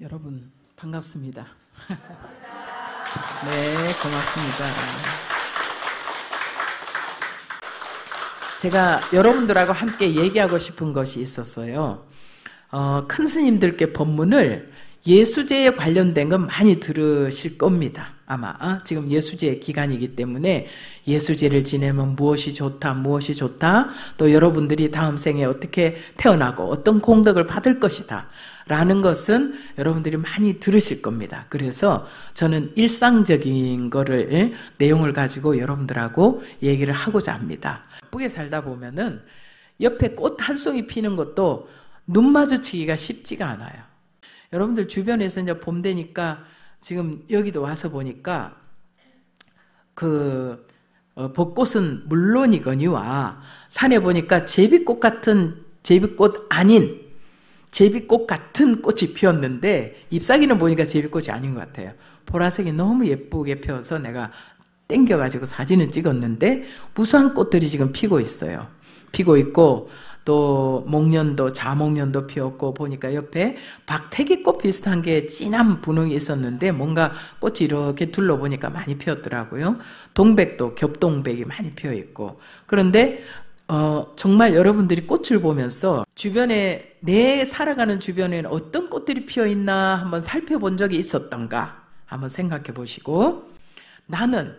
여러분 반갑습니다. 네, 고맙습니다. 제가 여러분들하고 함께 얘기하고 싶은 것이 있었어요. 큰 스님들께 법문을 예수제에 관련된 건 많이 들으실 겁니다. 아마 지금 예수제 기간이기 때문에 예수제를 지내면 무엇이 좋다, 무엇이 좋다, 또 여러분들이 다음 생에 어떻게 태어나고 어떤 공덕을 받을 것이다 라는 것은 여러분들이 많이 들으실 겁니다. 그래서 저는 일상적인 거를 내용을 가지고 여러분들하고 얘기를 하고자 합니다. 바쁘게 살다 보면은 옆에 꽃 한 송이 피는 것도 눈 마주치기가 쉽지가 않아요. 여러분들 주변에서 이제 봄 되니까 지금 여기도 와서 보니까 벚꽃은 물론이거니와 산에 보니까 제비꽃 같은, 제비꽃 아닌 제비꽃 같은 꽃이 피었는데 잎사귀는 보니까 제비꽃이 아닌 것 같아요. 보라색이 너무 예쁘게 피어서 내가 땡겨가지고 사진을 찍었는데 무수한 꽃들이 지금 피고 있어요. 피고 있고 또 목련도, 자목련도 피었고 보니까 옆에 박태기꽃 비슷한 게 진한 분홍이 있었는데 뭔가 꽃이 이렇게 둘러보니까 많이 피었더라고요. 동백도 겹동백이 많이 피어 있고. 그런데 정말 여러분들이 꽃을 보면서 주변에, 내 살아가는 주변에는 어떤 꽃들이 피어 있나 한번 살펴본 적이 있었던가 한번 생각해 보시고, 나는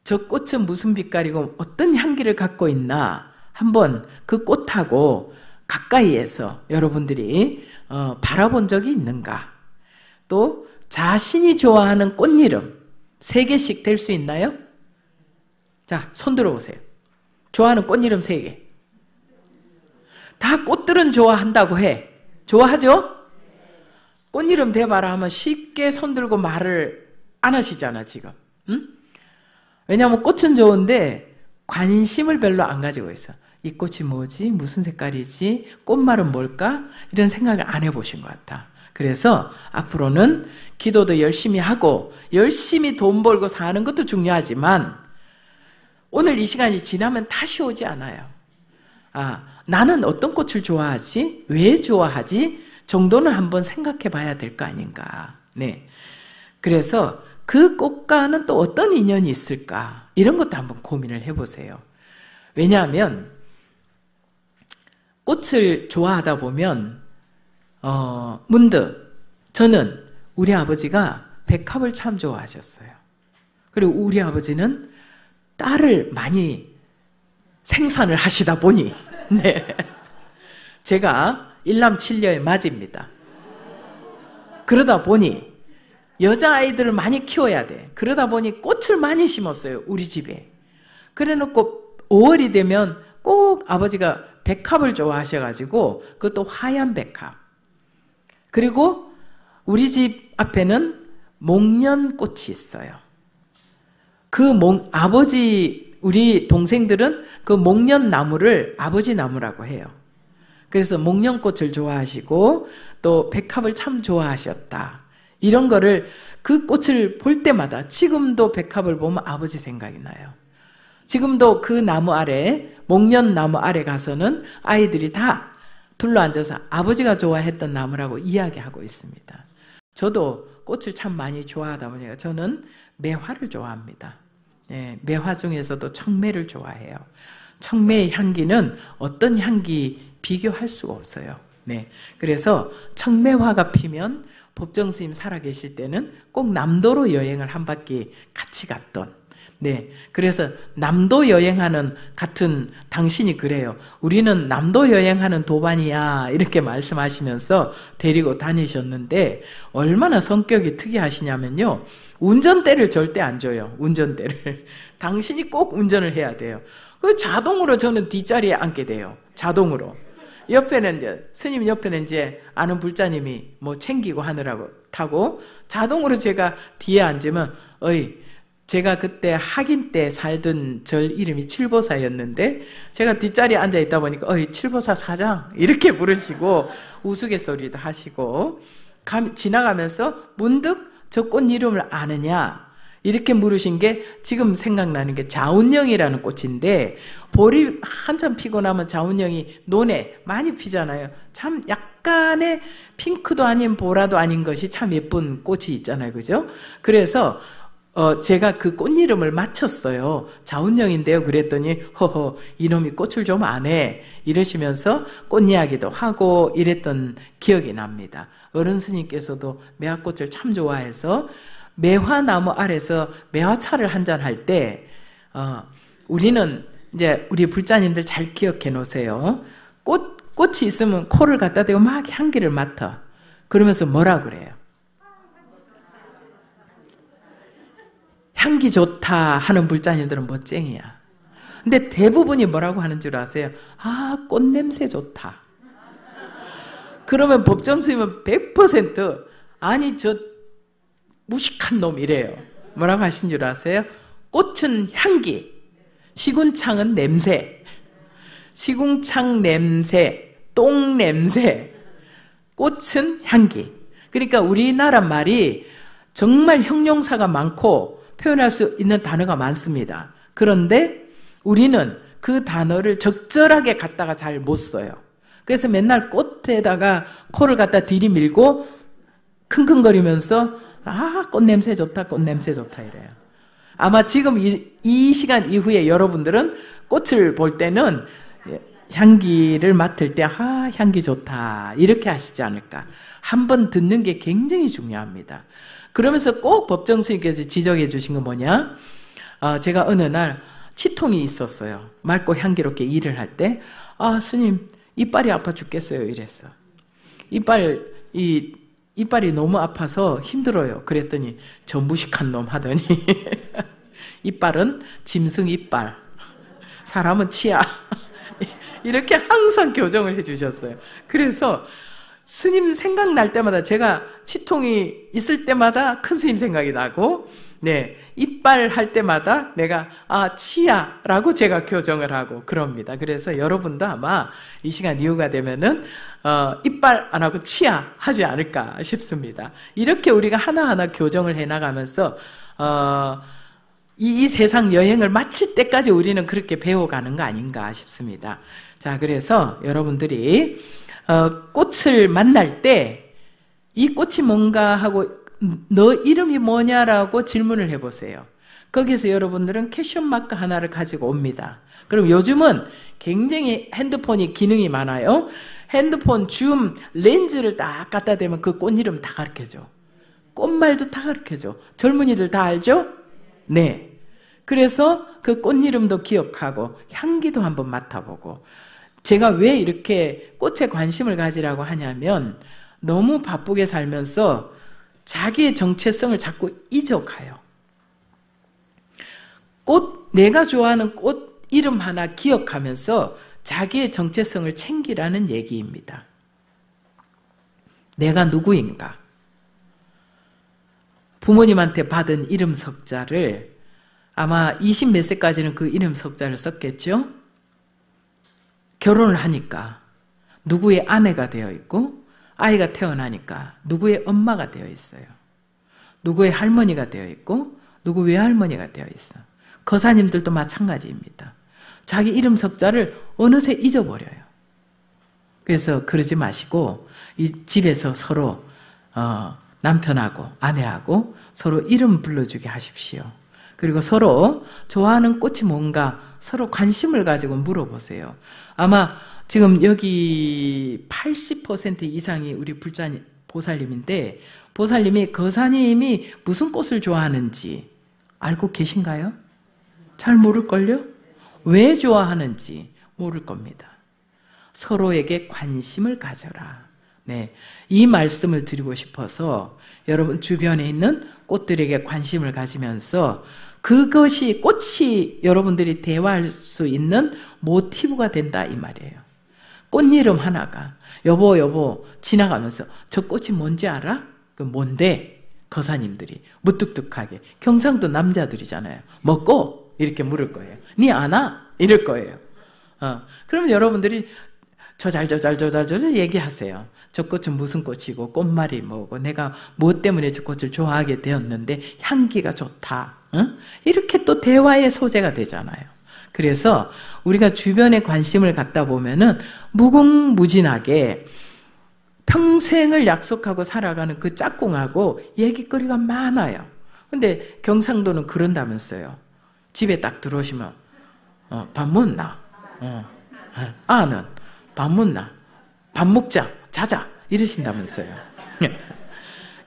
저 꽃은 무슨 빛깔이고 어떤 향기를 갖고 있나 한번 그 꽃하고 가까이에서 여러분들이 바라본 적이 있는가? 또 자신이 좋아하는 꽃 이름 3개씩 될 수 있나요? 자, 손 들어보세요. 좋아하는 꽃 이름 3개. 다 꽃들은 좋아한다고 해. 좋아하죠? 꽃 이름 대봐라 하면 쉽게 손 들고 말을 안 하시잖아 지금. 응? 왜냐하면 꽃은 좋은데 관심을 별로 안 가지고 있어. 이 꽃이 뭐지? 무슨 색깔이지? 꽃말은 뭘까? 이런 생각을 안 해보신 것 같아. 그래서 앞으로는 기도도 열심히 하고 열심히 돈 벌고 사는 것도 중요하지만 오늘 이 시간이 지나면 다시 오지 않아요. 나는 어떤 꽃을 좋아하지? 왜 좋아하지? 정도는 한번 생각해 봐야 될 거 아닌가. 네. 그래서 그 꽃과는 또 어떤 인연이 있을까? 이런 것도 한번 고민을 해보세요. 왜냐하면 꽃을 좋아하다 보면 문득 저는 우리 아버지가 백합을 참 좋아하셨어요. 그리고 우리 아버지는 딸을 많이 생산을 하시다 보니 네. 제가 일남칠녀의 맞입니다. 그러다 보니 여자아이들을 많이 키워야 돼. 그러다 보니 꽃을 많이 심었어요. 우리 집에. 그래놓고 5월이 되면 꼭 아버지가 백합을 좋아하셔가지고 그것도 하얀 백합. 그리고 우리 집 앞에는 목련꽃이 있어요. 우리 동생들은 그 목련나무를 아버지 나무라고 해요. 그래서 목련꽃을 좋아하시고 또 백합을 참 좋아하셨다. 이런 거를 그 꽃을 볼 때마다 지금도 백합을 보면 아버지 생각이 나요. 지금도 그 나무 아래, 목련나무 아래 가서는 아이들이 다 둘러앉아서 아버지가 좋아했던 나무라고 이야기하고 있습니다. 저도 꽃을 참 많이 좋아하다 보니까 저는 매화를 좋아합니다. 네, 매화 중에서도 청매를 좋아해요. 청매의 향기는 어떤 향기 비교할 수가 없어요. 네, 그래서 청매화가 피면 법정스님 살아계실 때는 꼭 남도로 여행을 한 바퀴 같이 갔던, 네, 그래서 남도 여행하는 같은 당신이 그래요. 우리는 남도 여행하는 도반이야 이렇게 말씀하시면서 데리고 다니셨는데 얼마나 성격이 특이하시냐면요, 운전대를 절대 안 줘요. 운전대를 당신이 꼭 운전을 해야 돼요. 그 자동으로 저는 뒷자리에 앉게 돼요. 자동으로. 옆에는 이제 스님 옆에는 이제 아는 불자님이 뭐 챙기고 하느라고 타고 자동으로 제가 뒤에 앉으면 제가 그때 학인 때 살던 절 이름이 칠보사였는데 제가 뒷자리에 앉아 있다 보니까 칠보사 사장 이렇게 부르시고 우스갯소리도 하시고 지나가면서 문득 저 꽃 이름을 아느냐 이렇게 물으신 게 지금 생각나는 게 자운령이라는 꽃인데 볼이 한참 피고 나면 자운령이 논에 많이 피잖아요. 참 약간의 핑크도 아닌 보라도 아닌 것이 참 예쁜 꽃이 있잖아요. 그죠? 그래서 제가 그 꽃 이름을 맞췄어요. 자운형인데요. 그랬더니 허허 이놈이 꽃을 좀 안 해 이러시면서 꽃 이야기도 하고 이랬던 기억이 납니다. 어른 스님께서도 매화꽃을 참 좋아해서 매화나무 아래서 매화차를 한잔 할 때 우리는 이제 우리 불자님들 잘 기억해 놓으세요. 꽃이 있으면 코를 갖다 대고 막 향기를 맡아. 그러면서 뭐라 그래요? 향기 좋다 하는 불자님들은 멋쟁이야. 근데 대부분이 뭐라고 하는 줄 아세요? 아, 꽃냄새 좋다. 그러면 법정스님은 100% 아니 저 무식한 놈 이래요. 뭐라고 하신 줄 아세요? 꽃은 향기, 시궁창은 냄새, 시궁창 냄새, 똥 냄새, 꽃은 향기. 그러니까 우리나라 말이 정말 형용사가 많고 표현할 수 있는 단어가 많습니다. 그런데 우리는 그 단어를 적절하게 갖다가 잘 못 써요. 그래서 맨날 꽃에다가 코를 갖다 들이밀고 킁킁거리면서 아, 꽃냄새 좋다, 꽃냄새 좋다 이래요. 아마 지금 이 시간 이후에 여러분들은 꽃을 볼 때는 향기를 맡을 때 아, 향기 좋다 이렇게 하시지 않을까. 한번 듣는 게 굉장히 중요합니다. 그러면서 꼭 법정스님께서 지적해 주신 건 뭐냐? 제가 어느 날 치통이 있었어요. 맑고 향기롭게 일을 할 때 아, 스님 이빨이 아파 죽겠어요 이랬어. 이빨이 너무 아파서 힘들어요. 그랬더니 저 무식한 놈 하더니 이빨은 짐승 이빨, 사람은 치아 이렇게 항상 교정을 해주셨어요. 그래서 스님 생각날 때마다 제가 치통이 있을 때마다 큰 스님 생각이 나고 네, 이빨 할 때마다 내가 아 치아라고 제가 교정을 하고 그럽니다. 그래서 여러분도 아마 이 시간 이후가 되면은 이빨 안 하고 치아 하지 않을까 싶습니다. 이렇게 우리가 하나하나 교정을 해나가면서 이 세상 여행을 마칠 때까지 우리는 그렇게 배워가는 거 아닌가 싶습니다. 자, 그래서 여러분들이 꽃을 만날 때 이 꽃이 뭔가 하고 너 이름이 뭐냐라고 질문을 해보세요. 거기서 여러분들은 캐션 마크 하나를 가지고 옵니다. 그럼 요즘은 굉장히 핸드폰이 기능이 많아요. 핸드폰 줌 렌즈를 딱 갖다 대면 그 꽃 이름 다 가르쳐줘. 꽃말도 다 가르쳐줘. 젊은이들 다 알죠? 네. 그래서 그 꽃 이름도 기억하고 향기도 한번 맡아보고 제가 왜 이렇게 꽃에 관심을 가지라고 하냐면 너무 바쁘게 살면서 자기의 정체성을 자꾸 잊어가요. 내가 좋아하는 꽃 이름 하나 기억하면서 자기의 정체성을 챙기라는 얘기입니다. 내가 누구인가? 부모님한테 받은 이름 석자를 아마 20 몇 세까지는 그 이름 석자를 썼겠죠? 결혼을 하니까 누구의 아내가 되어 있고 아이가 태어나니까 누구의 엄마가 되어 있어요. 누구의 할머니가 되어 있고 누구 외할머니가 되어 있어. 거사님들도 마찬가지입니다. 자기 이름 석자를 어느새 잊어버려요. 그래서 그러지 마시고 이 집에서 서로 남편하고 아내하고 서로 이름 불러주게 하십시오. 그리고 서로 좋아하는 꽃이 뭔가 서로 관심을 가지고 물어보세요. 아마 지금 여기 80% 이상이 우리 보살님인데 보살님이 거사님이 무슨 꽃을 좋아하는지 알고 계신가요? 잘 모를걸요? 왜 좋아하는지 모를 겁니다. 서로에게 관심을 가져라. 네, 이 말씀을 드리고 싶어서 여러분 주변에 있는 꽃들에게 관심을 가지면서 그것이 꽃이 여러분들이 대화할 수 있는 모티브가 된다 이 말이에요. 꽃 이름 하나가 여보 지나가면서 저 꽃이 뭔지 알아? 그 뭔데? 거사님들이 무뚝뚝하게 경상도 남자들이잖아요. 뭐고? 이렇게 물을 거예요. 니 아나? 이럴 거예요. 그러면 여러분들이 저잘 얘기하세요. 저 꽃은 무슨 꽃이고 꽃말이 뭐고 내가 무엇 때문에 저 꽃을 좋아하게 되었는데 향기가 좋다. 이렇게 또 대화의 소재가 되잖아요. 그래서 우리가 주변에 관심을 갖다 보면은 무궁무진하게 평생을 약속하고 살아가는 그 짝꿍하고 얘기거리가 많아요. 근데 경상도는 그런다면서요. 집에 딱 들어오시면 밥 먹나? 아는 밥 먹나? 밥 먹자, 자자 이러신다면서요.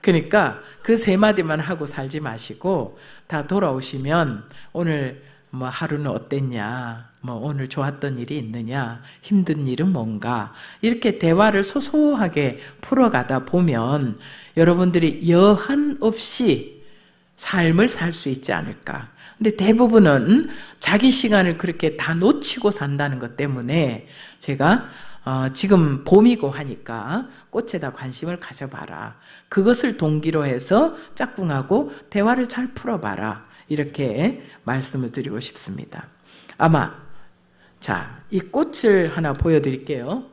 그러니까 그 세 마디만 하고 살지 마시고 다 돌아오시면 오늘 뭐 하루는 어땠냐, 뭐 오늘 좋았던 일이 있느냐, 힘든 일은 뭔가, 이렇게 대화를 소소하게 풀어가다 보면 여러분들이 여한 없이 삶을 살 수 있지 않을까. 근데 대부분은 자기 시간을 그렇게 다 놓치고 산다는 것 때문에 제가 지금 봄이고 하니까 꽃에다 관심을 가져봐라. 그것을 동기로 해서 짝꿍하고 대화를 잘 풀어봐라. 이렇게 말씀을 드리고 싶습니다. 아마 자, 이 꽃을 하나 보여드릴게요.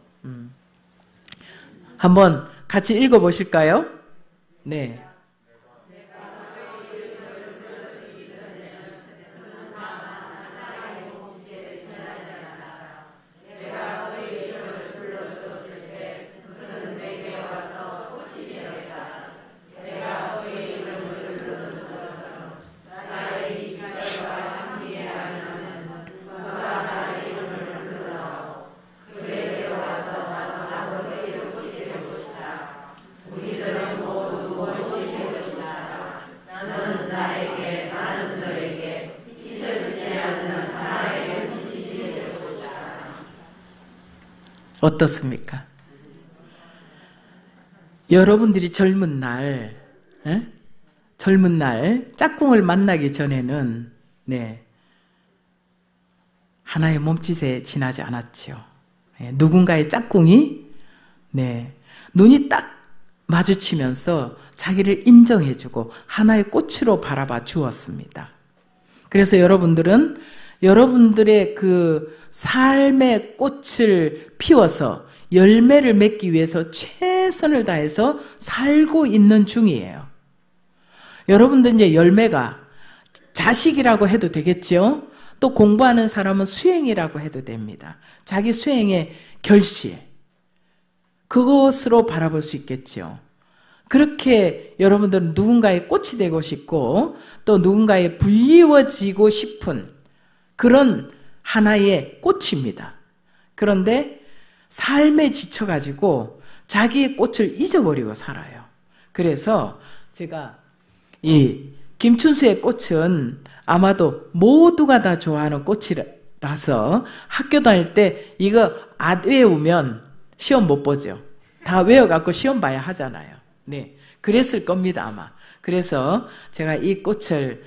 한번 같이 읽어보실까요? 네. 어떻습니까? 여러분들이 젊은 날 짝꿍을 만나기 전에는 하나의 몸짓에 지나지 않았죠. 누군가의 짝꿍이 눈이 딱 마주치면서 자기를 인정해주고 하나의 꽃으로 바라봐 주었습니다. 그래서 여러분들은 여러분들의 그 삶의 꽃을 피워서 열매를 맺기 위해서 최선을 다해서 살고 있는 중이에요. 여러분들 이제 열매가 자식이라고 해도 되겠죠? 또 공부하는 사람은 수행이라고 해도 됩니다. 자기 수행의 결실. 그것으로 바라볼 수 있겠죠. 그렇게 여러분들은 누군가의 꽃이 되고 싶고 또 누군가의 불리워지고 싶은 그런 하나의 꽃입니다. 그런데 삶에 지쳐가지고 자기의 꽃을 잊어버리고 살아요. 그래서 제가 이 김춘수의 꽃은 아마도 모두가 다 좋아하는 꽃이라서 학교 다닐 때 이거 안 외우면 시험 못 보죠. 다 외워갖고 시험 봐야 하잖아요. 네, 그랬을 겁니다 아마. 그래서 제가 이 꽃을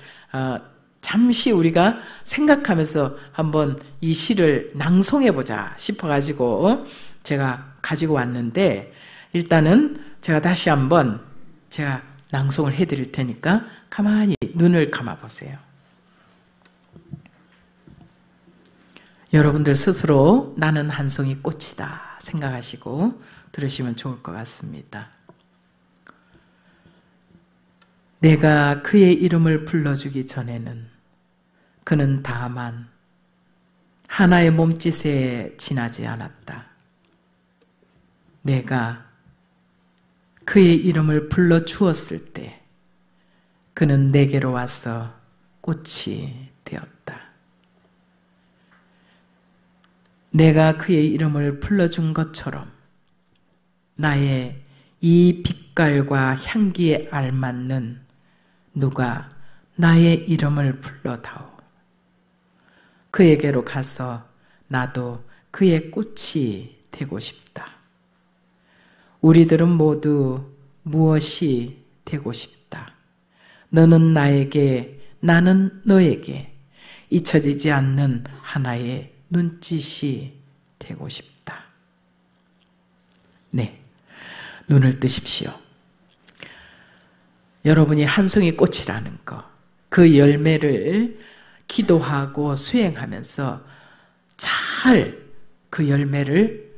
잠시 우리가 생각하면서 한번 이 시를 낭송해보자 싶어가지고 제가 가지고 왔는데 일단은 제가 다시 한번 제가 낭송을 해드릴 테니까 가만히 눈을 감아보세요. 여러분들 스스로 나는 한 송이 꽃이다 생각하시고 들으시면 좋을 것 같습니다. 내가 그의 이름을 불러주기 전에는 그는 다만 하나의 몸짓에 지나지 않았다. 내가 그의 이름을 불러주었을 때 그는 내게로 와서 꽃이 되었다. 내가 그의 이름을 불러준 것처럼 나의 이 빛깔과 향기에 알맞는 누가 나의 이름을 불러다오. 그에게로 가서 나도 그의 꽃이 되고 싶다. 우리들은 모두 무엇이 되고 싶다. 너는 나에게, 나는 너에게 잊혀지지 않는 하나의 눈짓이 되고 싶다. 네, 눈을 뜨십시오. 여러분이 한 송이 꽃이라는 거, 그 열매를 기도하고 수행하면서 잘 그 열매를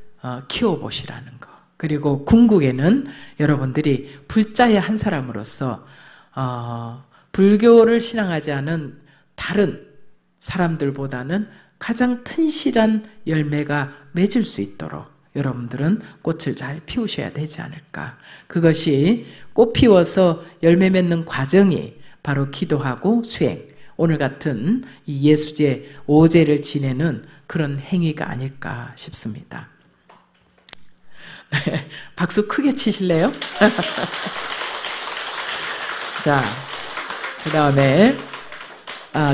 키워보시라는 거. 그리고 궁극에는 여러분들이 불자의 한 사람으로서 불교를 신앙하지 않은 다른 사람들보다는 가장 튼실한 열매가 맺을 수 있도록 여러분들은 꽃을 잘 피우셔야 되지 않을까. 그것이 꽃 피워서 열매 맺는 과정이 바로 기도하고 수행, 오늘 같은 이 예수제 5제를 지내는 그런 행위가 아닐까 싶습니다. 네, 박수 크게 치실래요? 자, 그 다음에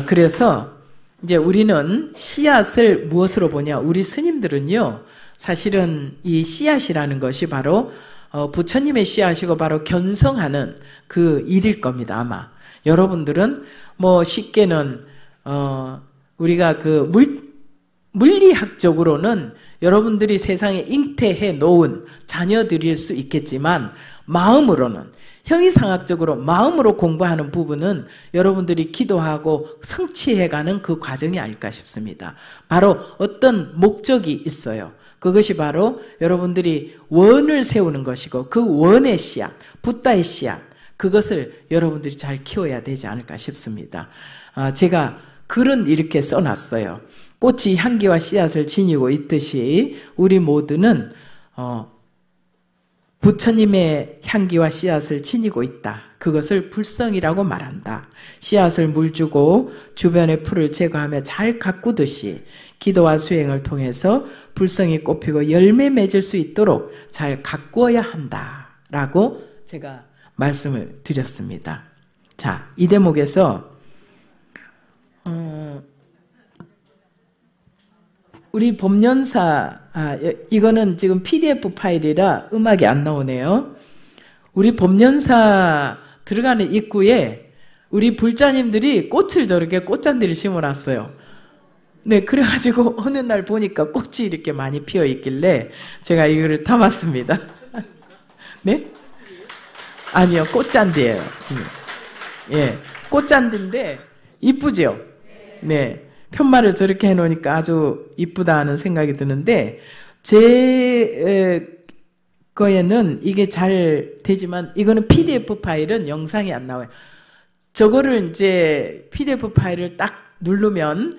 그래서 이제 우리는 씨앗을 무엇으로 보냐? 우리 스님들은요, 사실은 이 씨앗이라는 것이 바로 부처님의 씨앗이고 바로 견성하는 그 일일 겁니다. 아마 여러분들은 뭐 쉽게는 우리가 그 물리학적으로는 여러분들이 세상에 잉태해 놓은 자녀들일 수 있겠지만 마음으로는, 형이상학적으로 마음으로 공부하는 부분은 여러분들이 기도하고 성취해가는 그 과정이 아닐까 싶습니다. 바로 어떤 목적이 있어요. 그것이 바로 여러분들이 원을 세우는 것이고 그 원의 씨앗, 붓다의 씨앗, 그것을 여러분들이 잘 키워야 되지 않을까 싶습니다. 제가 글은 이렇게 써놨어요. 꽃이 향기와 씨앗을 지니고 있듯이 우리 모두는 부처님의 향기와 씨앗을 지니고 있다. 그것을 불성이라고 말한다. 씨앗을 물주고 주변의 풀을 제거하며 잘 가꾸듯이 기도와 수행을 통해서 불성이 꽃피고 열매 맺을 수 있도록 잘 가꾸어야 한다라고 제가 말씀을 드렸습니다. 자, 이 대목에서 우리 법연사, 이거는 지금 PDF 파일이라 음악이 안 나오네요. 우리 법연사 들어가는 입구에 우리 불자님들이 꽃을 저렇게 꽃잔디를 심어놨어요. 네, 그래가지고 어느 날 보니까 꽃이 이렇게 많이 피어 있길래 제가 이거를 담았습니다. 네? 아니요, 꽃잔디예요. 예, 꽃잔디인데 이쁘죠? 네. 편말을 저렇게 해놓으니까 아주 이쁘다는 생각이 드는데, 제 거에는 이게 잘 되지만, 이거는 PDF 파일은 영상이 안 나와요. 저거를 이제 PDF 파일을 딱 누르면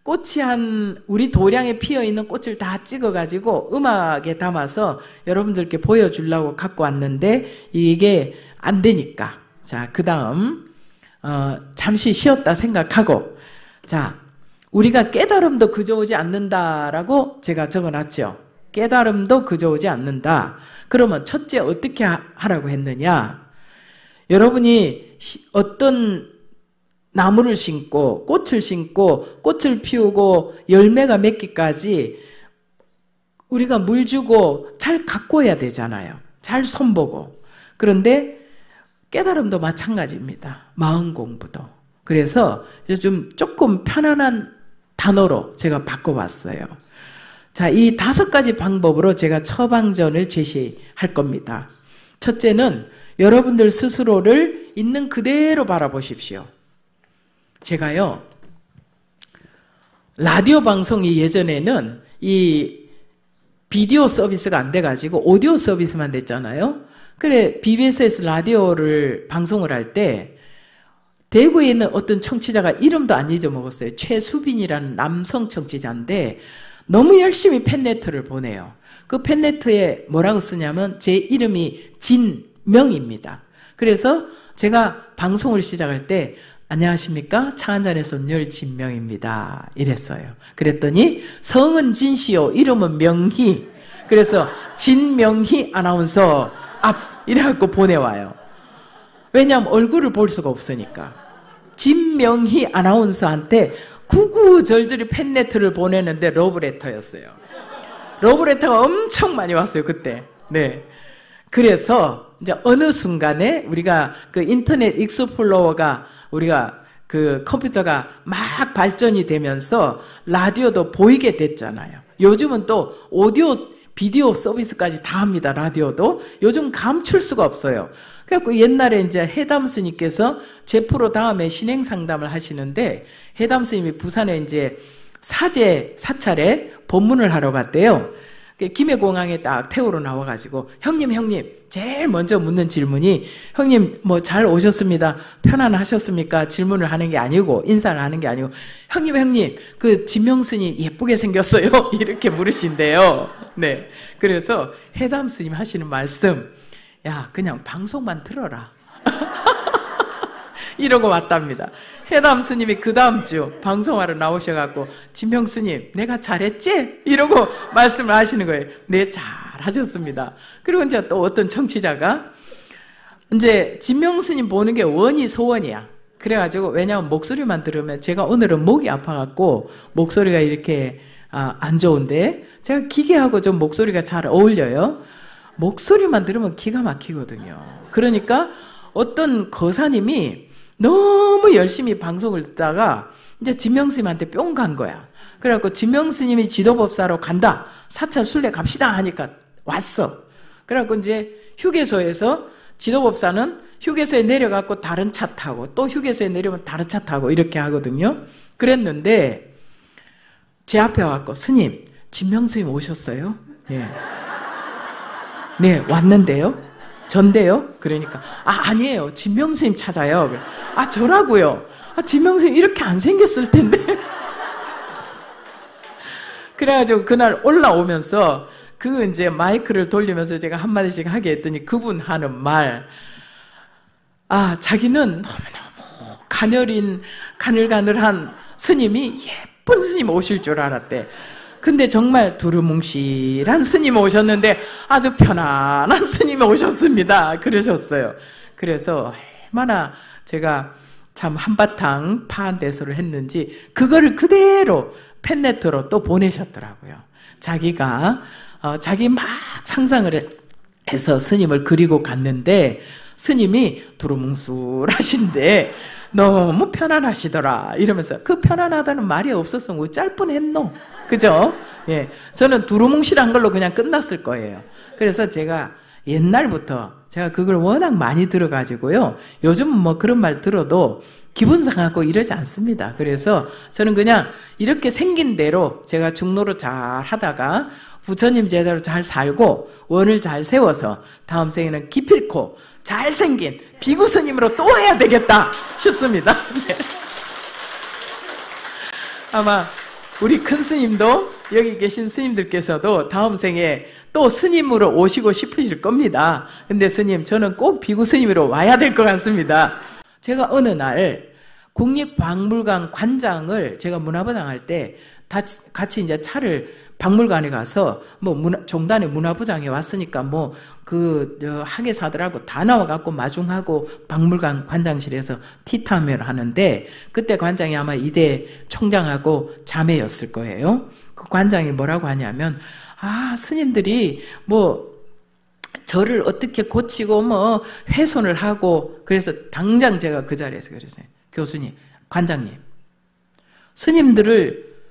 꽃이 우리 도량에 피어있는 꽃을 다 찍어가지고 음악에 담아서 여러분들께 보여주려고 갖고 왔는데, 이게 안 되니까. 자, 그 다음, 잠시 쉬었다 생각하고, 자, 우리가 깨달음도 그저 오지 않는다라고 제가 적어놨죠. 깨달음도 그저 오지 않는다. 그러면 첫째 어떻게 하라고 했느냐? 여러분이 어떤 나무를 심고 꽃을 심고 꽃을 피우고 열매가 맺기까지 우리가 물 주고 잘 가꿔야 되잖아요. 잘 손보고. 그런데 깨달음도 마찬가지입니다. 마음 공부도. 그래서 조금 편안한 단어로 제가 바꿔봤어요. 자, 이 5가지 방법으로 제가 처방전을 제시할 겁니다. 첫째는 여러분들 스스로를 있는 그대로 바라보십시오. 제가요, 라디오 방송이 예전에는 이 비디오 서비스가 안 돼가지고 오디오 서비스만 됐잖아요. 그래, BBS에서 라디오를 방송을 할 때 대구에 있는 어떤 청취자가 이름도 안 잊어먹었어요. 최수빈이라는 남성 청취자인데 너무 열심히 팬레터를 보내요. 그 팬레터에 뭐라고 쓰냐면 제 이름이 진명입니다. 그래서 제가 방송을 시작할 때 안녕하십니까? 차 한잔에서 온열 진명입니다. 이랬어요. 그랬더니 성은 진시요 이름은 명희. 그래서 진명희 아나운서 앞 이래갖고 보내와요. 왜냐하면 얼굴을 볼 수가 없으니까. 진명희 아나운서한테 구구절절히 팬레터를 보내는데 러브레터였어요. 러브레터가 엄청 많이 왔어요, 그때. 네. 그래서 이제 어느 순간에 우리가 그 인터넷 익스플로러가 우리가 그 컴퓨터가 막 발전이 되면서 라디오도 보이게 됐잖아요. 요즘은 또 오디오, 비디오 서비스까지 다 합니다, 라디오도. 요즘 감출 수가 없어요. 그래갖고 옛날에 이제 해담 스님께서 제 프로 다음에 신행 상담을 하시는데 해담 스님이 부산에 이제 사찰에 법문을 하러 갔대요. 김해공항에 딱 태우러 나와가지고 형님 제일 먼저 묻는 질문이 형님 뭐 잘 오셨습니다. 편안하셨습니까? 질문을 하는 게 아니고 인사를 하는 게 아니고 형님 그 진명스님 예쁘게 생겼어요. 이렇게 물으신대요. 네, 그래서 해담 스님 하시는 말씀, 야 그냥 방송만 들어라. 이러고 왔답니다. 해담 스님이 그 다음 주 방송하러 나오셔갖고 진명 스님 내가 잘했지? 이러고 말씀을 하시는 거예요. 네, 잘하셨습니다. 그리고 이제 또 어떤 청취자가 이제 진명 스님 보는 게 원이 소원이야. 그래가지고 왜냐하면 목소리만 들으면 제가 오늘은 목이 아파갖고 목소리가 이렇게 안 좋은데 제가 기계하고 좀 목소리가 잘 어울려요. 목소리만 들으면 기가 막히거든요. 그러니까 어떤 거사님이 너무 열심히 방송을 듣다가 이제 진명스님한테 뿅 간 거야. 그래갖고 진명스님이 지도법사로 간다. 사찰 순례 갑시다 하니까 왔어. 그래갖고 이제 휴게소에서 지도법사는 휴게소에 내려갖고 다른 차 타고 또 휴게소에 내려오면 다른 차 타고 이렇게 하거든요. 그랬는데 제 앞에 와갖고 스님, 진명스님 오셨어요? 예. 네, 왔는데요. 전데요? 그러니까 아니에요. 진명스님 찾아요. 저라고요. 진명스님 이렇게 안 생겼을 텐데. 그래가지고 그날 올라오면서 그 이제 마이크를 돌리면서 제가 한마디씩 하게 했더니 그분 하는 말, 자기는 너무너무 가늘가늘한 스님이 예쁜 스님 오실 줄 알았대. 근데 정말 두루뭉실한 스님이 오셨는데 아주 편안한 스님이 오셨습니다. 그러셨어요. 그래서 얼마나 제가 참 한바탕 파한대소를 했는지 그거를 그대로 팬레터로 또 보내셨더라고요. 자기가 자기 막 상상을 해서 스님을 그리고 갔는데 스님이 두루뭉술하신데 너무 편안하시더라 이러면서 그 편안하다는 말이 없었으면 어쩔 뻔했노. 그죠? 예, 저는 두루뭉실한 걸로 그냥 끝났을 거예요. 그래서 제가 옛날부터 제가 그걸 워낙 많이 들어가지고요. 요즘은 뭐 그런 말 들어도 기분 상하고 이러지 않습니다. 그래서 저는 그냥 이렇게 생긴 대로 제가 중노로 잘 하다가 부처님 제자로 잘 살고 원을 잘 세워서 다음 생에는 기필코 잘생긴 비구 스님으로 또 해야 되겠다 싶습니다. 네. 아마 우리 큰 스님도 여기 계신 스님들께서도 다음 생에 또 스님으로 오시고 싶으실 겁니다. 근데 스님 저는 꼭 비구 스님으로 와야 될 것 같습니다. 제가 어느 날 국립박물관 관장을 제가 문화부장 할 때 같이 이제 차를 박물관에 가서 뭐 종단의 문화부장에 왔으니까 뭐 학예사들하고 다 나와갖고 마중하고 박물관 관장실에서 티타임을 하는데 그때 관장이 아마 이대 총장하고 자매였을 거예요. 그 관장이 뭐라고 하냐면 스님들이 뭐 저를 어떻게 고치고 뭐 훼손을 하고 그래서 당장 제가 그 자리에서 그랬어요. 교수님, 관장님,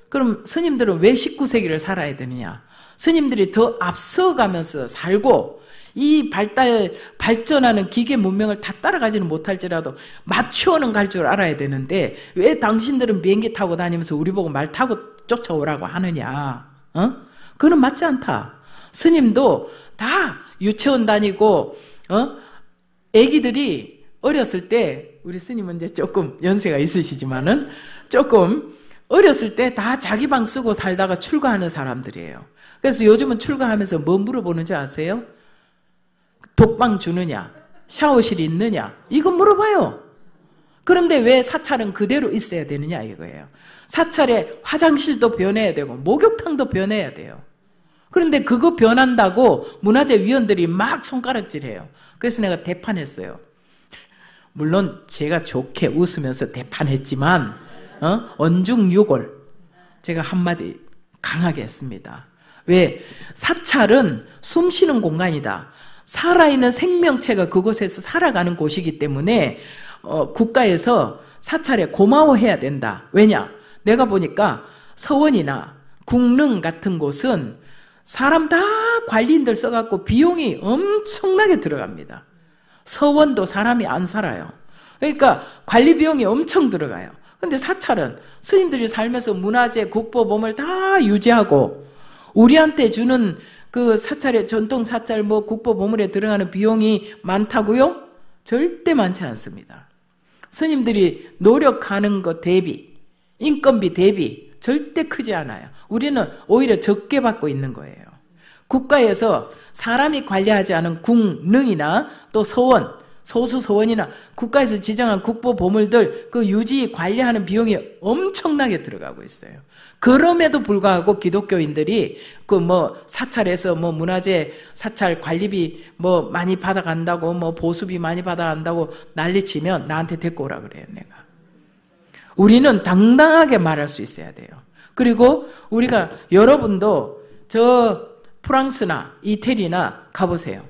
그럼 스님들은 왜 19세기를 살아야 되느냐? 스님들이 더 앞서가면서 살고 이 발전하는 기계 문명을 다 따라가지는 못할지라도 맞추어는 갈 줄 알아야 되는데 왜 당신들은 비행기 타고 다니면서 우리 보고 말 타고 쫓아오라고 하느냐? 그건 맞지 않다. 스님도 다 유치원 다니고 애기들이 어렸을 때 우리 스님은 이제 조금 연세가 있으시지만은 조금 어렸을 때 다 자기 방 쓰고 살다가 출가하는 사람들이에요. 그래서 요즘은 출가하면서 뭐 물어보는지 아세요? 독방 주느냐? 샤워실이 있느냐? 이거 물어봐요. 그런데 왜 사찰은 그대로 있어야 되느냐 이거예요. 사찰에 화장실도 변해야 되고 목욕탕도 변해야 돼요. 그런데 그거 변한다고 문화재 위원들이 막 손가락질해요. 그래서 내가 대판했어요. 물론 제가 좋게 웃으면서 대판했지만 언중유골 제가 한마디 강하게 했습니다. 왜? 사찰은 숨쉬는 공간이다. 살아있는 생명체가 그곳에서 살아가는 곳이기 때문에 국가에서 사찰에 고마워해야 된다. 왜냐? 내가 보니까 서원이나 국릉 같은 곳은 사람 다 관리인들 써갖고 비용이 엄청나게 들어갑니다. 서원도 사람이 안 살아요. 그러니까 관리 비용이 엄청 들어가요. 근데 사찰은 스님들이 살면서 문화재, 국보, 보물 다 유지하고 우리한테 주는 그 사찰에 전통 사찰 뭐 국보 보물에 들어가는 비용이 많다고요? 절대 많지 않습니다. 스님들이 노력하는 것 대비, 인건비 대비 절대 크지 않아요. 우리는 오히려 적게 받고 있는 거예요. 국가에서 사람이 관리하지 않은 궁능이나 또 서원, 소수 서원이나 국가에서 지정한 국보 보물들 그 유지 관리하는 비용이 엄청나게 들어가고 있어요. 그럼에도 불구하고 기독교인들이 그 뭐 사찰에서 뭐 문화재 사찰 관리비 뭐 많이 받아간다고 뭐 보수비 많이 받아간다고 난리치면 나한테 데리고 오라 그래요, 내가. 우리는 당당하게 말할 수 있어야 돼요. 그리고 우리가 여러분도 저 프랑스나 이태리나 가보세요.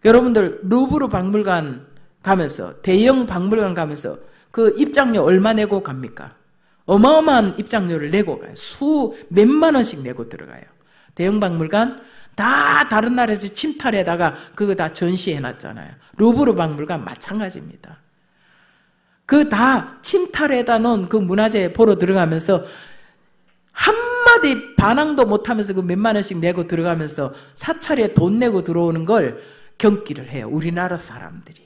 여러분들 루브르 박물관 가면서 대형 박물관 가면서 그 입장료 얼마 내고 갑니까? 어마어마한 입장료를 내고 가요. 몇만 원씩 내고 들어가요. 대형 박물관 다 다른 나라에서 침탈에다가 그거 다 전시해놨잖아요. 루브르 박물관 마찬가지입니다. 그 다 침탈에다 놓은 그 문화재 보러 들어가면서 한마디 반항도 못하면서 그 몇만 원씩 내고 들어가면서 사찰에 돈 내고 들어오는 걸 경기를 해요. 우리나라 사람들이.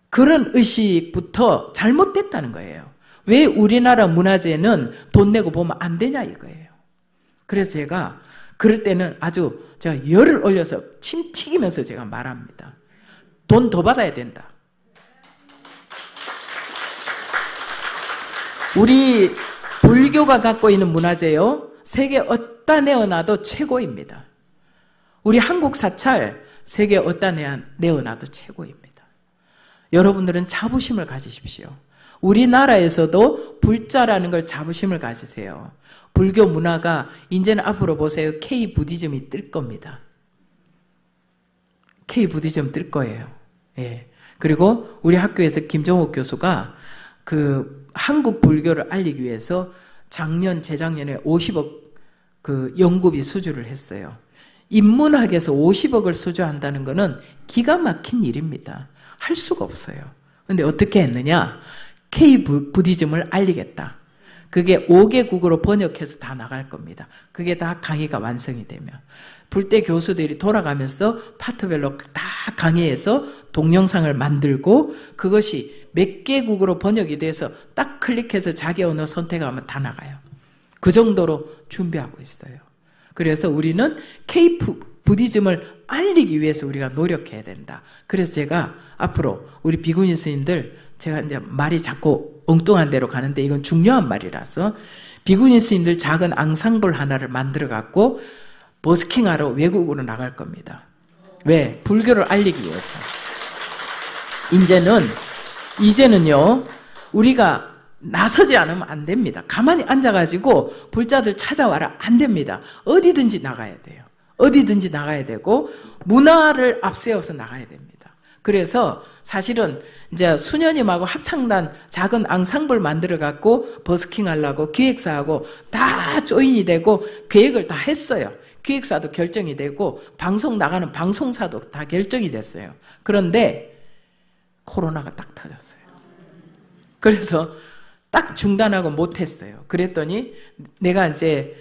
그런 의식부터 잘못됐다는 거예요. 왜 우리나라 문화재는 돈 내고 보면 안 되냐 이거예요. 그래서 제가 그럴 때는 아주 제가 열을 올려서 침 튀기면서 제가 말합니다. 돈 더 받아야 된다. 우리 불교가 갖고 있는 문화재요, 세계 어디다 내어놔도 최고입니다. 우리 한국 사찰 세계 어디다 내어놔도 최고입니다. 여러분들은 자부심을 가지십시오. 우리나라에서도 불자라는 걸 자부심을 가지세요. 불교 문화가 이제는 앞으로 보세요. K-부디즘이 뜰 겁니다. K-부디즘 뜰 거예요. 예. 그리고 우리 학교에서 김정옥 교수가 그 한국 불교를 알리기 위해서 작년, 재작년에 50억 그 연구비 수주를 했어요. 인문학에서 50억을 수주한다는 것은 기가 막힌 일입니다. 할 수가 없어요. 근데 어떻게 했느냐? K-부디즘을 알리겠다. 그게 5개국으로 번역해서 다 나갈 겁니다. 그게 다 강의가 완성이 되면. 불대 교수들이 돌아가면서 파트별로 다 강의해서 동영상을 만들고 그것이 몇 개국으로 번역이 돼서 딱 클릭해서 자기 언어 선택하면 다 나가요. 그 정도로 준비하고 있어요. 그래서 우리는 K-부디즘을 알리기 위해서 우리가 노력해야 된다. 그래서 제가 앞으로 우리 비구니 스님들, 제가 이제 말이 자꾸 엉뚱한 데로 가는데 이건 중요한 말이라서 비구니 스님들 작은 앙상블 하나를 만들어 갖고 버스킹하러 외국으로 나갈 겁니다. 왜? 불교를 알리기 위해서. 이제는요, 우리가 나서지 않으면 안 됩니다. 가만히 앉아가지고 불자들 찾아와라. 안 됩니다. 어디든지 나가야 돼요. 어디든지 나가야 되고 문화를 앞세워서 나가야 됩니다. 그래서 사실은 이제 수녀님하고 합창단 작은 앙상블 만들어 갖고 버스킹 하려고 기획사하고 다 조인이 되고 계획을 다 했어요. 기획사도 결정이 되고 방송 나가는 방송사도 다 결정이 됐어요. 그런데 코로나가 딱 터졌어요. 그래서 딱 중단하고 못했어요. 그랬더니 내가 이제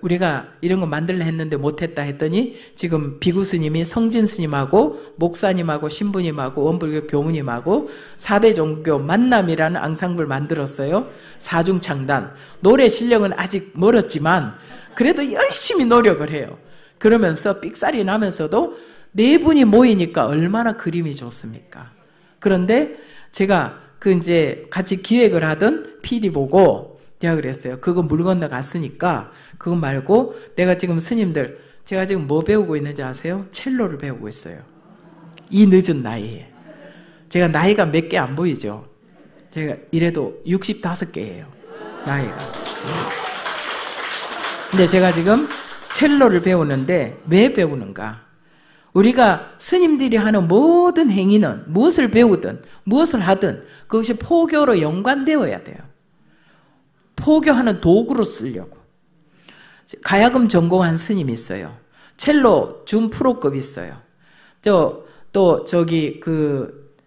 우리가 이런 거 만들려 했는데 못했다 했더니 지금 비구 스님이 성진 스님하고 목사님하고 신부님하고 원불교 교무님하고 4대 종교 만남이라는 앙상블 만들었어요. 사중창단. 노래 실력은 아직 멀었지만 그래도 열심히 노력을 해요. 그러면서 삑살이 나면서도 4분이 모이니까 얼마나 그림이 좋습니까? 그런데 제가 이제 같이 기획을 하던 PD 보고 제가 그랬어요. 그거 물 건너 갔으니까 그거 말고 내가 지금 스님들, 제가 지금 뭐 배우고 있는지 아세요? 첼로를 배우고 있어요. 이 늦은 나이에. 제가 나이가 몇 개 안 보이죠? 제가 이래도 65개예요. 나이가. 근데 제가 지금 첼로를 배우는데 왜 배우는가? 우리가 스님들이 하는 모든 행위는 무엇을 배우든 무엇을 하든 그것이 포교로 연관되어야 돼요. 포교하는 도구로 쓰려고. 가야금 전공한 스님이 있어요. 첼로 준 프로급 있어요. 또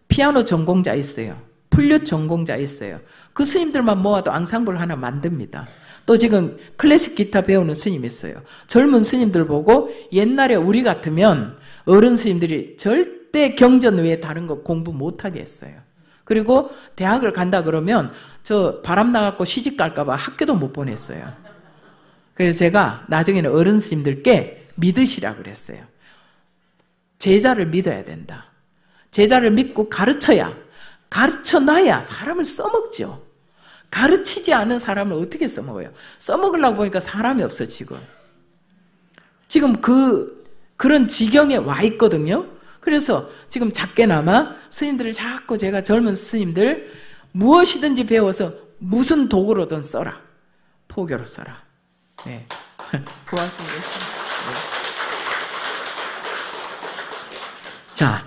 피아노 전공자 있어요. 플룻 전공자 있어요. 그 스님들만 모아도 앙상블 하나 만듭니다. 또 지금 클래식 기타 배우는 스님 있어요. 젊은 스님들 보고 옛날에 우리 같으면 어른 스님들이 절대 경전 외에 다른 거 공부 못하게 했어요. 그리고 대학을 간다 그러면 저 바람 나갖고 시집 갈까봐 학교도 못 보냈어요. 그래서 제가 나중에는 어른 스님들께 믿으시라 그랬어요. 제자를 믿어야 된다. 제자를 믿고 가르쳐놔야 사람을 써먹죠. 가르치지 않은 사람을 어떻게 써먹어요? 써먹으려고 보니까 사람이 없어, 지금 그런 지경에 와 있거든요. 그래서 지금 작게나마 스님들을 자꾸 제가 젊은 스님들 무엇이든지 배워서 무슨 도구로든 써라. 포교로 써라. 네. 고맙습니다. 자,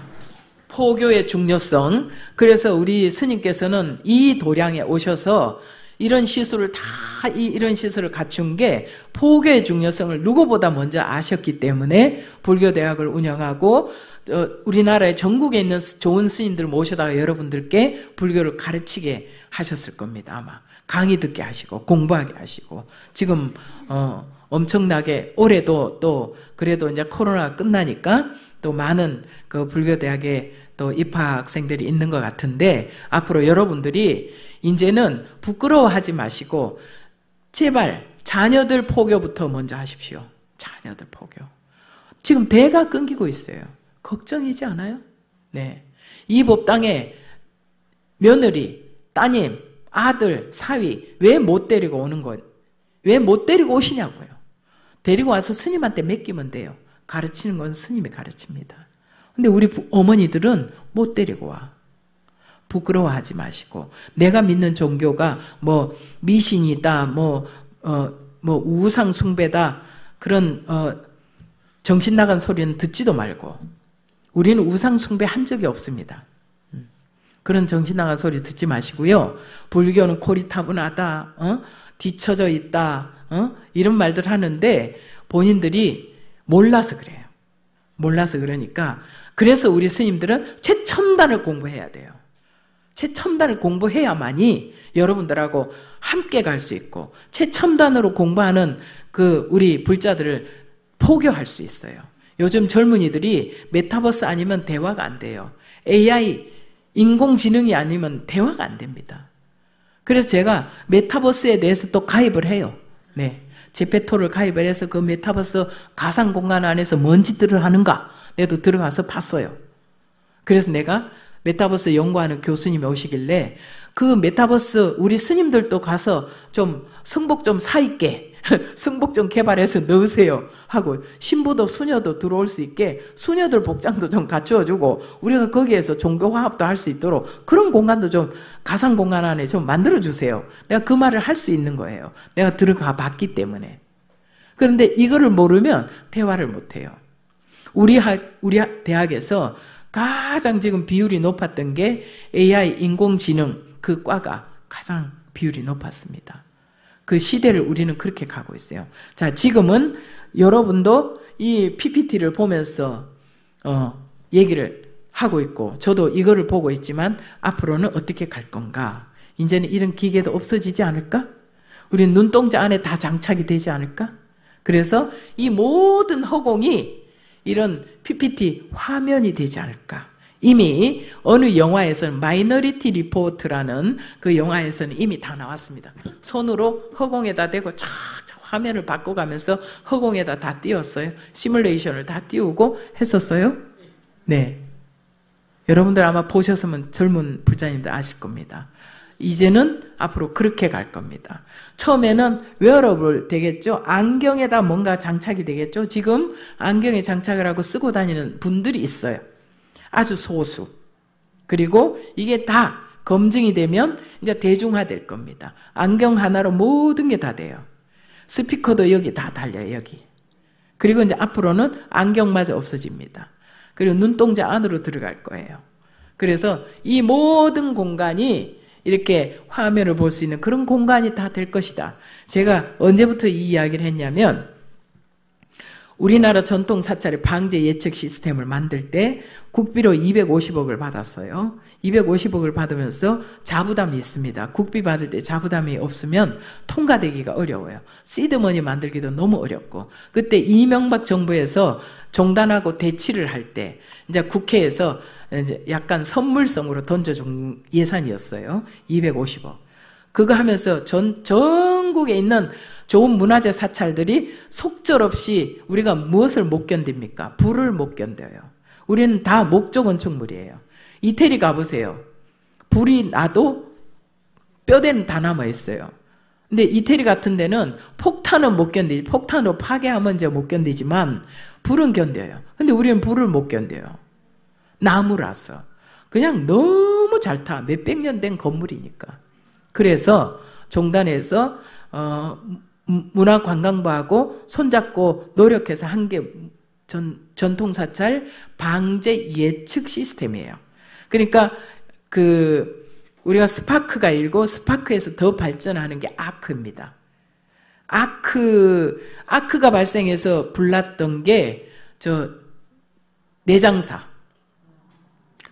포교의 중요성. 그래서 우리 스님께서는 이 도량에 오셔서 이런 시술을 이런 시술을 갖춘 게 포교의 중요성을 누구보다 먼저 아셨기 때문에 불교대학을 운영하고 우리나라에 전국에 있는 좋은 스님들 모셔다가 여러분들께 불교를 가르치게 하셨을 겁니다. 아마 강의 듣게 하시고 공부하게 하시고 지금 엄청나게 올해도 또 그래도 이제 코로나가 끝나니까 또 많은 그 불교대학에 또 입학생들이 있는 것 같은데 앞으로 여러분들이 이제는 부끄러워하지 마시고 제발 자녀들 포교부터 먼저 하십시오. 자녀들 포교. 지금 대가 끊기고 있어요. 걱정이지 않아요? 네. 이 법당에 며느리, 따님, 아들, 사위 왜 못 데리고 오는 것? 왜 못 데리고 오시냐고요. 데리고 와서 스님한테 맡기면 돼요. 가르치는 건 스님이 가르칩니다. 근데 우리 어머니들은 못 데리고 와. 부끄러워하지 마시고 내가 믿는 종교가 뭐 미신이다, 뭐 우상 숭배다 그런 정신 나간 소리는 듣지도 말고 우리는 우상 숭배 한 적이 없습니다. 그런 정신 나간 소리 듣지 마시고요. 불교는 고리타분하다, 뒤처져 있다, 이런 말들 하는데 본인들이 몰라서 그래요. 몰라서 그러니까 그래서 우리 스님들은 최첨단을 공부해야 돼요. 최첨단을 공부해야만이 여러분들하고 함께 갈 수 있고 최첨단으로 공부하는 그 우리 불자들을 포교할 수 있어요. 요즘 젊은이들이 메타버스 아니면 대화가 안 돼요. AI, 인공지능이 아니면 대화가 안 됩니다. 그래서 제가 메타버스에 대해서 또 가입을 해요. 네. 제페토를 가입을 해서 그 메타버스 가상 공간 안에서 뭔 짓들을 하는가 내도 들어가서 봤어요. 그래서 내가 메타버스 연구하는 교수님이 오시길래 그 메타버스 우리 스님들도 가서 좀 승복 좀 사있게 승복 좀 개발해서 넣으세요 하고 신부도 수녀도 들어올 수 있게 수녀들 복장도 좀 갖추어주고 우리가 거기에서 종교 화합도 할 수 있도록 그런 공간도 좀 가상 공간 안에 좀 만들어주세요. 내가 그 말을 할 수 있는 거예요. 내가 들어가 봤기 때문에. 그런데 이거를 모르면 대화를 못해요. 우리 대학에서 가장 지금 비율이 높았던 게 AI 인공지능 그 과가 가장 비율이 높았습니다. 그 시대를 우리는 그렇게 가고 있어요. 자, 지금은 여러분도 이 PPT를 보면서 얘기를 하고 있고 저도 이거를 보고 있지만 앞으로는 어떻게 갈 건가? 이제는 이런 기계도 없어지지 않을까? 우리 눈동자 안에 다 장착이 되지 않을까? 그래서 이 모든 허공이 이런 PPT 화면이 되지 않을까? 이미 어느 영화에서는 마이너리티 리포트라는 그 영화에서는 이미 다 나왔습니다. 손으로 허공에다 대고 쫙 화면을 바꿔가면서 허공에다 다 띄웠어요. 시뮬레이션을 다 띄우고 했었어요. 네. 여러분들 아마 보셨으면 젊은 불자님들 아실 겁니다. 이제는 앞으로 그렇게 갈 겁니다. 처음에는 웨어러블 되겠죠. 안경에다 뭔가 장착이 되겠죠. 지금 안경에 장착을 하고 쓰고 다니는 분들이 있어요. 아주 소수. 그리고 이게 다 검증이 되면 이제 대중화될 겁니다. 안경 하나로 모든 게 다 돼요. 스피커도 여기 다 달려요, 여기. 그리고 이제 앞으로는 안경마저 없어집니다. 그리고 눈동자 안으로 들어갈 거예요. 그래서 이 모든 공간이 이렇게 화면을 볼 수 있는 그런 공간이 다 될 것이다. 제가 언제부터 이 이야기를 했냐면 우리나라 전통 사찰의 방제 예측 시스템을 만들 때 국비로 250억을 받았어요. 250억을 받으면서 자부담이 있습니다. 국비 받을 때 자부담이 없으면 통과되기가 어려워요. 시드머니 만들기도 너무 어렵고, 그때 이명박 정부에서 종단하고 대치를 할 때 이제 국회에서 이제 약간 선물성으로 던져준 예산이었어요. 250억. 그거 하면서 전국에 있는 좋은 문화재 사찰들이 속절없이 우리가 무엇을 못 견딥니까? 불을 못 견뎌요. 우리는 다 목조 건축물이에요. 이태리 가보세요. 불이 나도 뼈대는 다 남아있어요. 근데 이태리 같은 데는 폭탄은 못 견디지, 폭탄으로 파괴하면 이제 못 견디지만 불은 견뎌요. 근데 우리는 불을 못 견뎌요. 나무라서. 그냥 너무 잘 타. 몇백 년 된 건물이니까. 그래서 종단에서 문화관광부하고 손잡고 노력해서 한 게 전통사찰 방제 예측 시스템이에요. 그러니까 우리가 스파크가 일고 스파크에서 더 발전하는 게 아크입니다. 아크가 발생해서 불났던 게 내장사.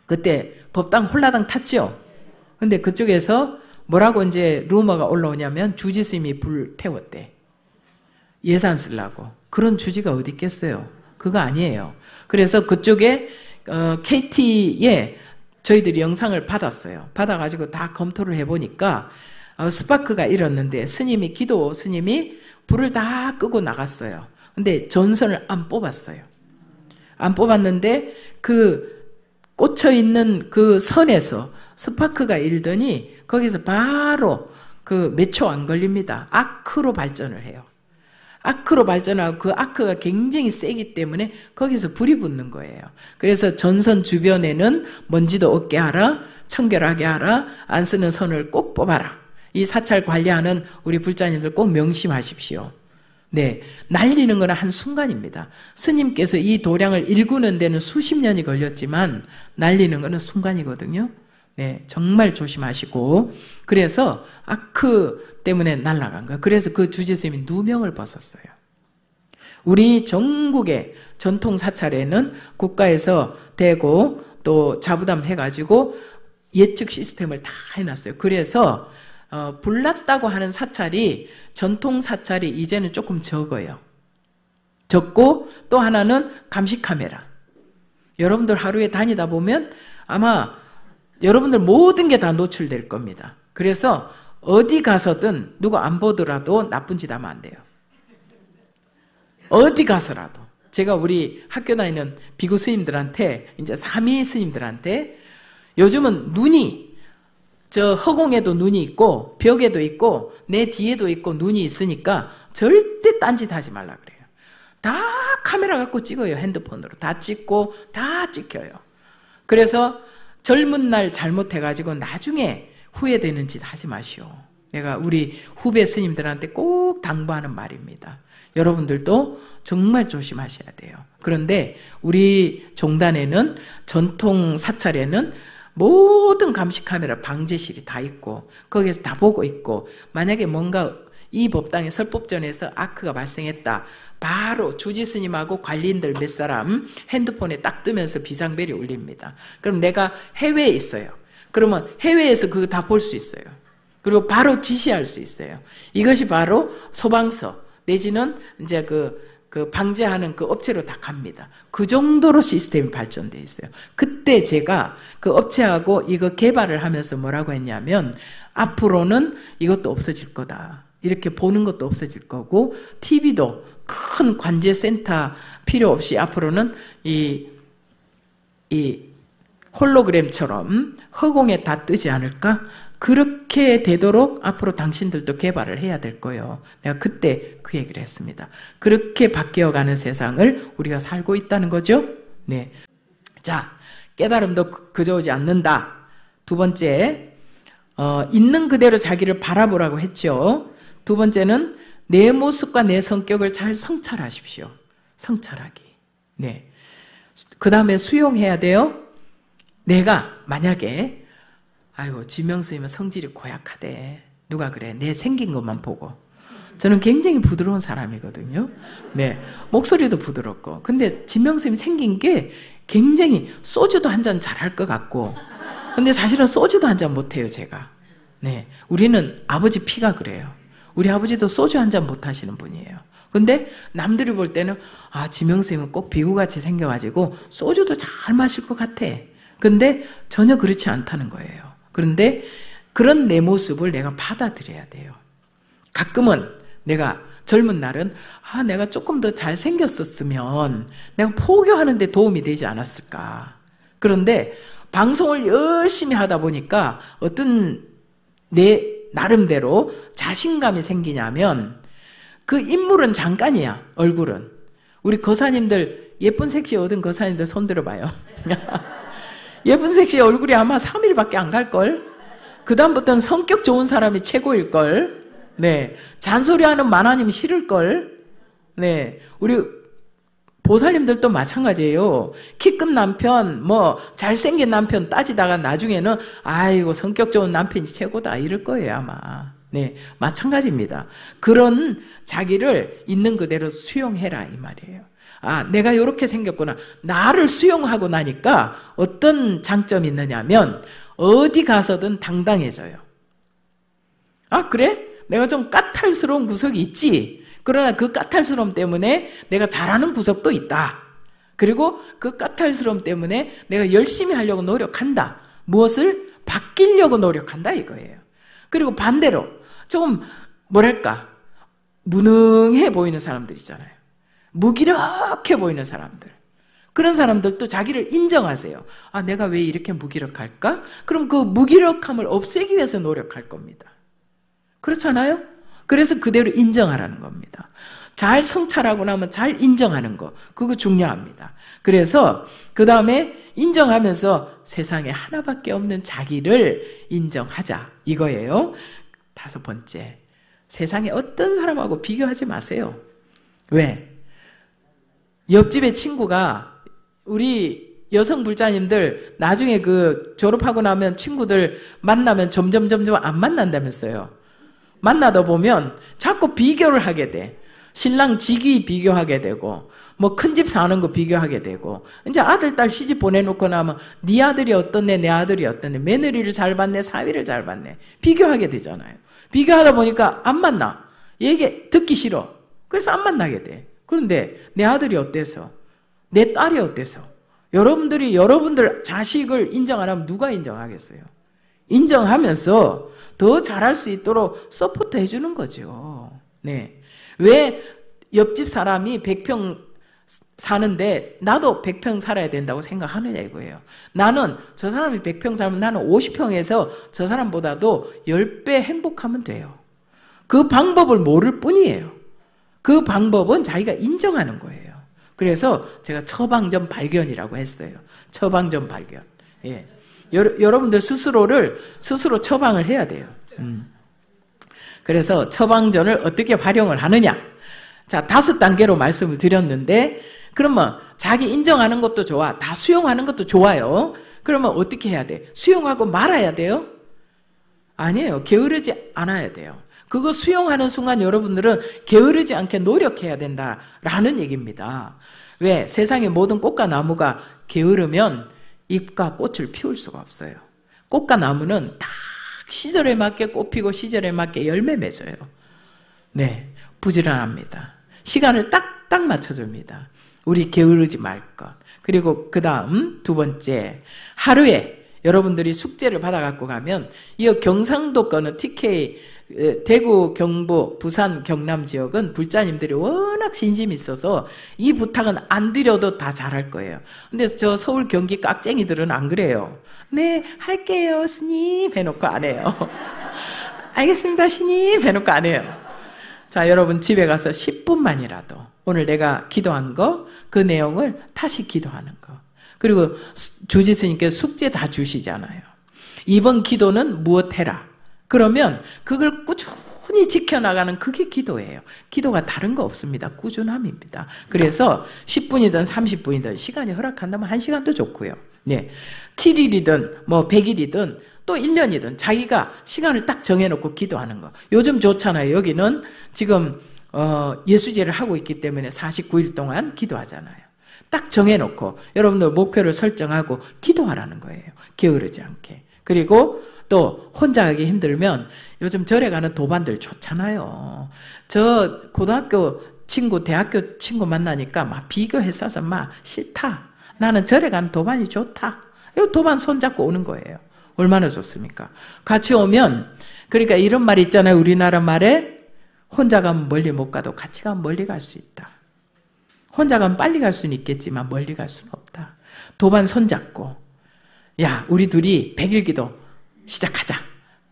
그때 법당 홀라당 탔죠. 근데 그쪽에서 뭐라고 이제 루머가 올라오냐면 주지스님이 불 태웠대. 예산 쓰려고. 그런 주지가 어디 있겠어요. 그거 아니에요. 그래서 그쪽에 KT에 저희들이 영상을 받았어요. 받아가지고 다 검토를 해보니까 스파크가 일었는데 스님이 불을 다 끄고 나갔어요. 근데 전선을 안 뽑았어요. 안 뽑았는데 꽂혀있는 그 선에서 스파크가 일더니 거기서 바로 몇 초 안 걸립니다. 아크로 발전을 해요. 아크로 발전하고 그 아크가 굉장히 세기 때문에 거기서 불이 붙는 거예요. 그래서 전선 주변에는 먼지도 없게 하라, 청결하게 하라, 안 쓰는 선을 꼭 뽑아라. 이 사찰 관리하는 우리 불자님들 꼭 명심하십시오. 네, 날리는 건 한순간입니다. 스님께서 이 도량을 일구는 데는 수십 년이 걸렸지만 날리는 거는 순간이거든요. 네, 정말 조심하시고. 그래서 아크 때문에 날아간 거예요. 그래서 그 주지스님이 누명을 벗었어요. 우리 전국의 전통 사찰에는 국가에서 대고 또 자부담 해가지고 예측 시스템을 다 해놨어요. 그래서 불났다고 하는 사찰이 전통 사찰이 이제는 조금 적어요. 적고 또 하나는 감시 카메라. 여러분들 하루에 다니다 보면 아마 여러분들 모든 게 다 노출될 겁니다. 그래서 어디 가서든 누가 안 보더라도 나쁜 짓 하면 안 돼요. 어디 가서라도. 제가 우리 학교 다니는 비구 스님들한테, 이제 3위 스님들한테 요즘은 눈이 허공에도 눈이 있고 벽에도 있고 내 뒤에도 있고 눈이 있으니까 절대 딴짓 하지 말라 그래요. 다 카메라 갖고 찍어요. 핸드폰으로 다 찍고 다 찍혀요. 그래서 젊은 날 잘못해가지고 나중에 후회되는 짓 하지 마시오. 내가 우리 후배 스님들한테 꼭 당부하는 말입니다. 여러분들도 정말 조심하셔야 돼요. 그런데 우리 종단에는 전통 사찰에는 모든 감시 카메라 방제실이 다 있고 거기에서 다 보고 있고 만약에 뭔가 이 법당의 설법전에서 아크가 발생했다. 바로 주지스님하고 관리인들 몇 사람 핸드폰에 딱 뜨면서 비상벨이 울립니다. 그럼 내가 해외에 있어요. 그러면 해외에서 그거 다 볼 수 있어요. 그리고 바로 지시할 수 있어요. 이것이 바로 소방서 내지는 이제 그 방제하는 그 업체로 다 갑니다. 그 정도로 시스템이 발전돼 있어요. 그때 제가 그 업체하고 이거 개발을 하면서 뭐라고 했냐면 앞으로는 이것도 없어질 거다. 이렇게 보는 것도 없어질 거고 TV도 큰 관제센터 필요 없이 앞으로는 이 홀로그램처럼 허공에 다 뜨지 않을까? 그렇게 되도록 앞으로 당신들도 개발을 해야 될 거예요. 내가 그때 그 얘기를 했습니다. 그렇게 바뀌어가는 세상을 우리가 살고 있다는 거죠. 네. 자, 깨달음도 그저 오지 않는다. 두 번째, 있는 그대로 자기를 바라보라고 했죠. 두 번째는 내 모습과 내 성격을 잘 성찰하십시오. 성찰하기. 네. 그 다음에 수용해야 돼요. 내가 만약에 아이고 지명스님은 성질이 고약하대. 누가 그래? 내 생긴 것만 보고. 저는 굉장히 부드러운 사람이거든요. 네, 목소리도 부드럽고. 근데 진명쌤이 생긴 게 굉장히 소주도 한 잔 잘할 것 같고, 근데 사실은 소주도 한 잔 못해요, 제가. 네, 우리는 아버지 피가 그래요. 우리 아버지도 소주 한 잔 못하시는 분이에요. 근데 남들이 볼 때는 지명쌤은 꼭 비구같이 생겨가지고 소주도 잘 마실 것 같아. 근데 전혀 그렇지 않다는 거예요. 그런데 그런 내 모습을 내가 받아들여야 돼요. 가끔은 내가 젊은 날은 내가 조금 더 잘생겼었으면 내가 포교하는 데 도움이 되지 않았을까. 그런데 방송을 열심히 하다 보니까 어떤 내 나름대로 자신감이 생기냐면 그 인물은 잠깐이야. 얼굴은. 우리 거사님들 예쁜 섹시 얻은 거사님들 손 들어봐요. 예쁜 섹시 얼굴이 아마 3일밖에 안 갈걸. 그 다음부터는 성격 좋은 사람이 최고일걸. 네, 잔소리하는 만화님이 싫을걸. 네, 우리 보살님들도 마찬가지예요. 키 큰 남편, 잘생긴 남편 따지다가 나중에는 아이고 성격 좋은 남편이 최고다 이럴 거예요 아마. 네, 마찬가지입니다. 그런 자기를 있는 그대로 수용해라 이 말이에요. 내가 이렇게 생겼구나. 나를 수용하고 나니까 어떤 장점이 있느냐면 어디 가서든 당당해져요. 그래? 내가 좀 까탈스러운 구석이 있지. 그러나 그 까탈스러움 때문에 내가 잘하는 구석도 있다. 그리고 그 까탈스러움 때문에 내가 열심히 하려고 노력한다. 무엇을? 바뀌려고 노력한다 이거예요. 그리고 반대로 조금 무능해 보이는 사람들 있잖아요. 무기력해 보이는 사람들. 그런 사람들도 자기를 인정하세요. 내가 왜 이렇게 무기력할까? 그럼 그 무기력함을 없애기 위해서 노력할 겁니다. 그렇잖아요? 그래서 그대로 인정하라는 겁니다. 잘 성찰하고 나면 잘 인정하는 거. 그거 중요합니다. 그래서 그 다음에 인정하면서 세상에 하나밖에 없는 자기를 인정하자. 이거예요. 5번째. 세상에 어떤 사람하고 비교하지 마세요. 왜? 옆집의 친구가 우리 여성 불자님들 나중에 졸업하고 나면 친구들 만나면 점점 안 만난다면서요. 만나다 보면 자꾸 비교를 하게 돼. 신랑 직위 비교하게 되고 큰 집 사는 거 비교하게 되고 이제 아들 딸 시집 보내놓고 나면 네 아들이 어떻네 내 아들이 어떻네 며느리를 잘 받네 사위를 잘 받네 비교하게 되잖아요. 비교하다 보니까 안 만나. 얘기 듣기 싫어. 그래서 안 만나게 돼. 그런데 내 아들이 어때서? 내 딸이 어때서? 여러분들 자식을 인정 안 하면 누가 인정하겠어요? 인정하면서 더 잘할 수 있도록 서포트 해주는 거죠. 네. 왜 옆집 사람이 100평 사는데 나도 100평 살아야 된다고 생각하느냐 이거예요. 나는 저 사람이 100평 살면 나는 50평에서 저 사람보다도 10배 행복하면 돼요. 그 방법을 모를 뿐이에요. 그 방법은 자기가 인정하는 거예요. 그래서 제가 처방전 발견이라고 했어요. 처방전 발견. 예. 여러분들 스스로 처방을 해야 돼요. 그래서 처방전을 어떻게 활용을 하느냐. 자, 5단계로 말씀을 드렸는데, 그러면 자기 인정하는 것도 좋아. 다 수용하는 것도 좋아요. 그러면 어떻게 해야 돼? 수용하고 말아야 돼요? 아니에요. 게으르지 않아야 돼요. 그거 수용하는 순간 여러분들은 게으르지 않게 노력해야 된다라는 얘기입니다. 왜? 세상의 모든 꽃과 나무가 게으르면 잎과 꽃을 피울 수가 없어요. 꽃과 나무는 딱 시절에 맞게 꽃 피고 시절에 맞게 열매 맺어요. 네, 부지런합니다. 시간을 딱딱 맞춰줍니다. 우리 게으르지 말 것. 그리고 그 다음 2번째, 하루에 여러분들이 숙제를 받아갖고 가면 이 경상도 거는 TK 대구, 경부, 부산, 경남 지역은 불자님들이 워낙 진심이 있어서 이 부탁은 안 드려도 다 잘할 거예요. 근데 저 서울, 경기 깍쟁이들은 안 그래요. 네, 할게요, 스님 해놓고 안 해요. 알겠습니다, 스님 해놓고 안 해요. 자, 여러분 집에 가서 10분만이라도 오늘 내가 기도한 거, 그 내용을 다시 기도하는 거. 그리고 주지스님께서 숙제 다 주시잖아요. 이번 기도는 무엇 해라. 그러면 그걸 꾸준히 지켜나가는 그게 기도예요. 기도가 다른 거 없습니다. 꾸준함입니다. 그래서 10분이든 30분이든 시간이 허락한다면 1시간도 좋고요. 네. 7일이든 100일이든 또 1년이든 자기가 시간을 딱 정해놓고 기도하는 거. 요즘 좋잖아요. 여기는 지금 예수제를 하고 있기 때문에 49일 동안 기도하잖아요. 딱 정해놓고 여러분들 목표를 설정하고 기도하라는 거예요. 게으르지 않게. 그리고 또 혼자 하기 힘들면 요즘 절에 가는 도반들 좋잖아요. 저 고등학교 친구, 대학교 친구 만나니까 막 비교했어서 막 싫다. 나는 절에 가는 도반이 좋다. 이거 도반 손잡고 오는 거예요. 얼마나 좋습니까? 같이 오면, 그러니까 이런 말 있잖아요. 우리나라 말에 혼자 가면 멀리 못 가도 같이 가면 멀리 갈 수 있다. 혼자 가면 빨리 갈 수는 있겠지만 멀리 갈 수는 없다. 도반 손잡고, 야, 우리 둘이 100일 기도 시작하자.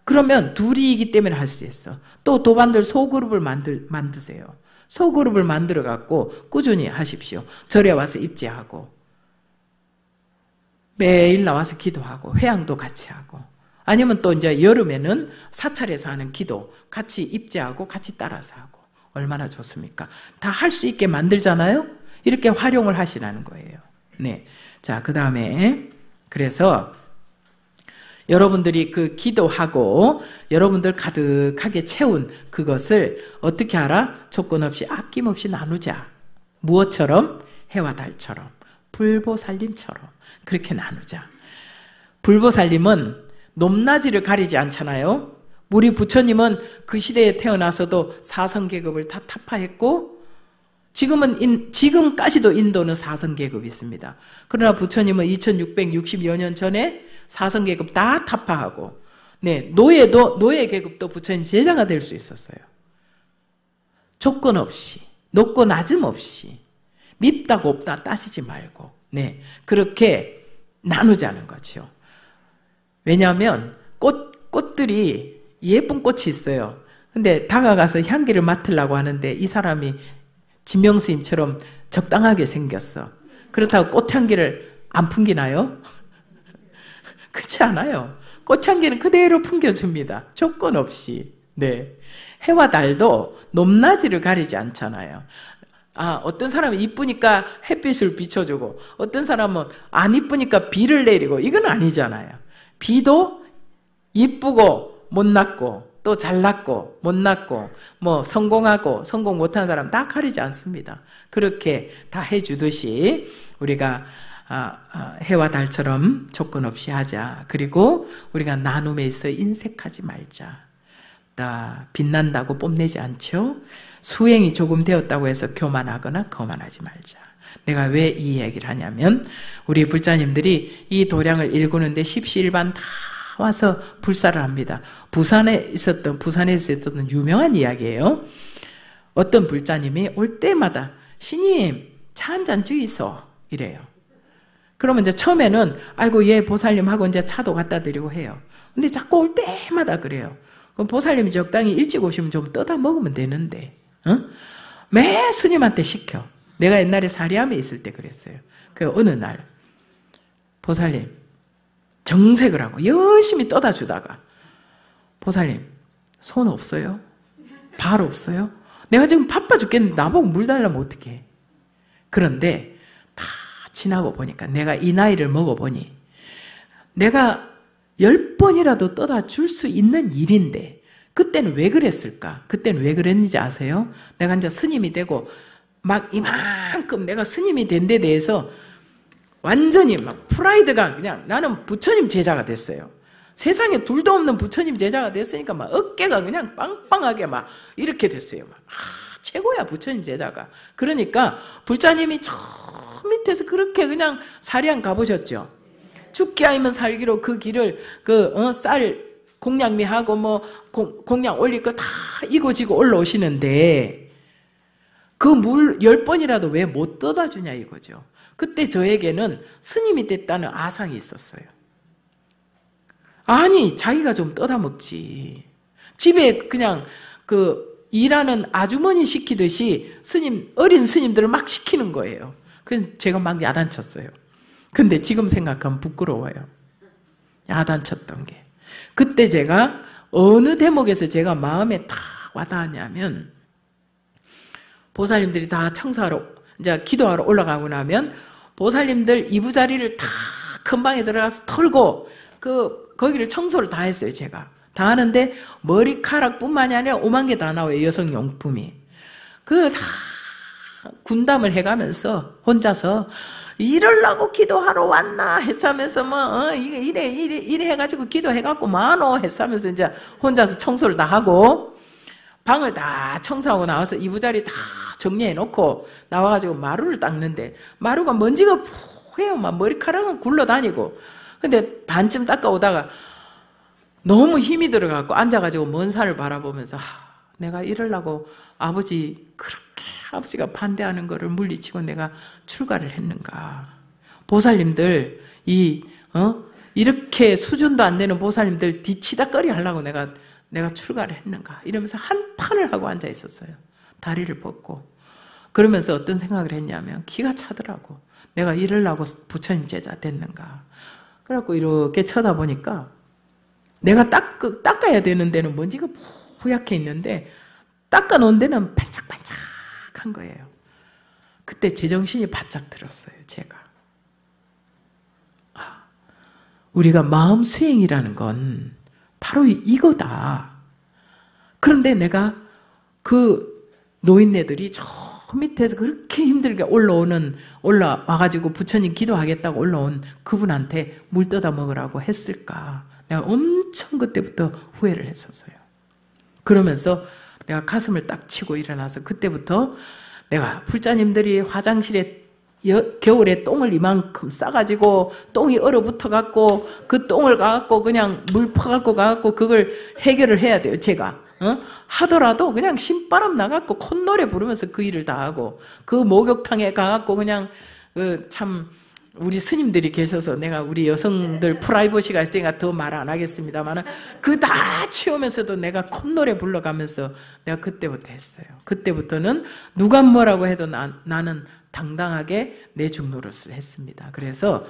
그러면 둘이기 때문에 할 수 있어. 또 도반들 소그룹을 만드세요. 소그룹을 만들어 갖고 꾸준히 하십시오. 절에 와서 입지하고 매일 나와서 기도하고 회양도 같이 하고, 아니면 또 이제 여름에는 사찰에서 하는 기도 같이 입지하고 같이 따라서 하고, 얼마나 좋습니까? 다 할 수 있게 만들잖아요. 이렇게 활용을 하시라는 거예요. 네. 자, 그다음에 그래서 여러분들이 그 기도하고 여러분들 가득하게 채운 그것을 어떻게 하라? 조건 없이 아낌없이 나누자. 무엇처럼? 해와 달처럼, 불보살님처럼 그렇게 나누자. 불보살님은 높낮이를 가리지 않잖아요. 우리 부처님은 그 시대에 태어나서도 사성계급을 다 타파했고, 지금까지도 인도는 사성계급이 있습니다. 그러나 부처님은 2660여 년 전에 사성계급 다 타파하고, 네, 노예계급도 부처님 제자가 될 수 있었어요. 조건 없이, 높고 낮음 없이, 밉다 곱다 따지지 말고, 네, 그렇게 나누자는 거죠. 왜냐하면 꽃들이 예쁜 꽃이 있어요. 근데 다가가서 향기를 맡으려고 하는데 이 사람이 진명스님처럼 적당하게 생겼어. 그렇다고 꽃향기를 안 풍기나요? 그렇지 않아요. 꽃향기는 그대로 풍겨줍니다. 조건 없이. 네. 해와 달도 높낮이를 가리지 않잖아요. 어떤 사람은 이쁘니까 햇빛을 비춰주고, 어떤 사람은 안 이쁘니까 비를 내리고, 이건 아니잖아요. 비도 이쁘고 못났고, 또 잘났고 못났고, 뭐 성공하고 성공 못한 사람 다 가리지 않습니다. 그렇게 다 해주듯이 우리가 해와 달처럼 조건 없이 하자. 그리고 우리가 나눔에 있어 인색하지 말자. 빛난다고 뽐내지 않죠. 수행이 조금 되었다고 해서 교만하거나 거만하지 말자. 내가 왜 이 얘기를 하냐면, 우리 불자님들이 이 도량을 일구는데 십시일반 다 와서 불사를 합니다. 부산에 있었던 유명한 이야기예요. 어떤 불자님이 올 때마다 스님 차 한잔 주이소 이래요. 그러면 이제 처음에는 아이고 예 보살님하고 이제 차도 갖다 드리고 해요. 근데 자꾸 올 때마다 그래요. 그럼 보살님이 적당히 일찍 오시면 좀 떠다 먹으면 되는데, 매 스님한테 시켜. 내가 옛날에 사리암에 있을 때 그랬어요. 그 어느 날 보살님 정색을 하고 열심히 떠다 주다가, 보살님 손 없어요? 발 없어요? 내가 지금 바빠 죽겠는데 나보고 물 달라면 어떡해. 그런데 다 지나고 보니까, 내가 이 나이를 먹어보니 내가 10번이라도 떠다 줄 수 있는 일인데 그때는 왜 그랬을까? 그때는 왜 그랬는지 아세요? 내가 이제 스님이 되고 막 이만큼 내가 스님이 된 데 대해서 완전히 막 프라이드가, 그냥 나는 부처님 제자가 됐어요. 세상에 둘도 없는 부처님 제자가 됐으니까 막 어깨가 그냥 빵빵하게 막 이렇게 됐어요. 막 최고야 부처님 제자가. 그러니까 불자님이 저 밑에서 그렇게 그냥 사리안 가보셨죠. 죽기 아니면 살기로 그 길을 쌀 공양미하고 뭐 공양 올릴 거 다 이고지고 올라오시는데 그 물 10번이라도 왜 못 떠다 주냐 이거죠. 그때 저에게는 스님이 됐다는 아상이 있었어요. 아니 자기가 좀 떠다 먹지. 집에 그냥 일하는 아주머니 시키듯이 어린 스님들을 막 시키는 거예요. 그래서 제가 막 야단쳤어요. 근데 지금 생각하면 부끄러워요. 야단쳤던 게. 그때 제가 어느 대목에서 제가 마음에 탁 와닿았냐면, 보살님들이 다 청소하러 이제 기도하러 올라가고 나면 보살님들 이부자리를 다 큰 방에 들어가서 털고 거기를 청소를 다 했어요, 제가. 다 하는데 머리카락뿐만이 아니라 5만 개 다 나와요, 여성용품이. 다 군담을 해가면서 혼자서 이러려고 기도하러 왔나 했으면서 이래 해가지고 기도해갖고 마노 했으면서 이제 혼자서 청소를 다 하고 방을 다 청소하고 나와서 이부자리 다 정리해놓고 나와가지고 마루를 닦는데 마루가 먼지가 푹해요. 막 머리카락은 굴러다니고. 근데 반쯤 닦아오다가 너무 힘이 들어가고 앉아가지고 먼 산을 바라보면서 내가 이러려고 아버지가 반대하는 거를 물리치고 내가 출가를 했는가. 보살님들 이렇게 수준도 안 되는 보살님들 뒤치다거리 하려고 내가 출가를 했는가 이러면서 한탄을 하고 앉아 있었어요. 다리를 뻗고. 그러면서 어떤 생각을 했냐면 기가 차더라고. 내가 이러려고 부처님 제자 됐는가. 그래갖고 이렇게 쳐다보니까 내가 닦아야 되는 데는 먼지가 뿌옇게 있는데 닦아놓은 데는 반짝반짝한 거예요. 그때 제정신이 바짝 들었어요, 제가. 우리가 마음 수행이라는 건 바로 이거다. 그런데 내가 그 노인네들이 저 밑에서 그렇게 힘들게 올라와가지고 부처님 기도하겠다고 올라온 그분한테 물 떠다 먹으라고 했을까. 내가 엄청 그때부터 후회를 했었어요. 그러면서 내가 가슴을 딱 치고 일어나서 그때부터 내가 불자님들이 화장실에 겨울에 똥을 이만큼 싸가지고 똥이 얼어붙어갖고 그 똥을 가갖고 그냥 물 퍼갖고 가갖고 그걸 해결을 해야 돼요, 제가. 하더라도 그냥 신바람 나갖고 콧노래 부르면서 그 일을 다 하고 그 목욕탕에 가갖고 그냥 참 우리 스님들이 계셔서 내가 우리 여성들 프라이버시가 있으니까 더 말 안 하겠습니다만 그 다 치우면서도 내가 콧노래 불러가면서 내가 그때부터 했어요. 그때부터는 누가 뭐라고 해도 나는 당당하게 내 중노릇을 했습니다. 그래서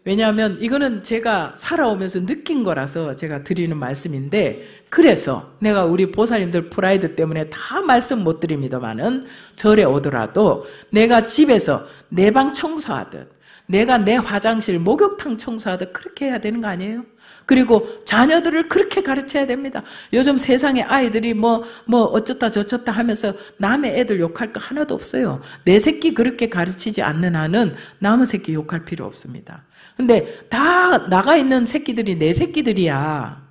왜냐하면 이거는 제가 살아오면서 느낀 거라서 제가 드리는 말씀인데 그래서 내가 우리 보살님들 프라이드 때문에 다 말씀 못 드립니다만은 절에 오더라도 내가 집에서 내 방 청소하듯 내가 내 화장실 목욕탕 청소하듯 그렇게 해야 되는 거 아니에요? 그리고 자녀들을 그렇게 가르쳐야 됩니다. 요즘 세상에 아이들이 뭐 어쩌다 저쩌다 하면서 남의 애들 욕할 거 하나도 없어요. 내 새끼 그렇게 가르치지 않는 한은 남의 새끼 욕할 필요 없습니다. 근데 다 나가 있는 새끼들이 내 새끼들이야.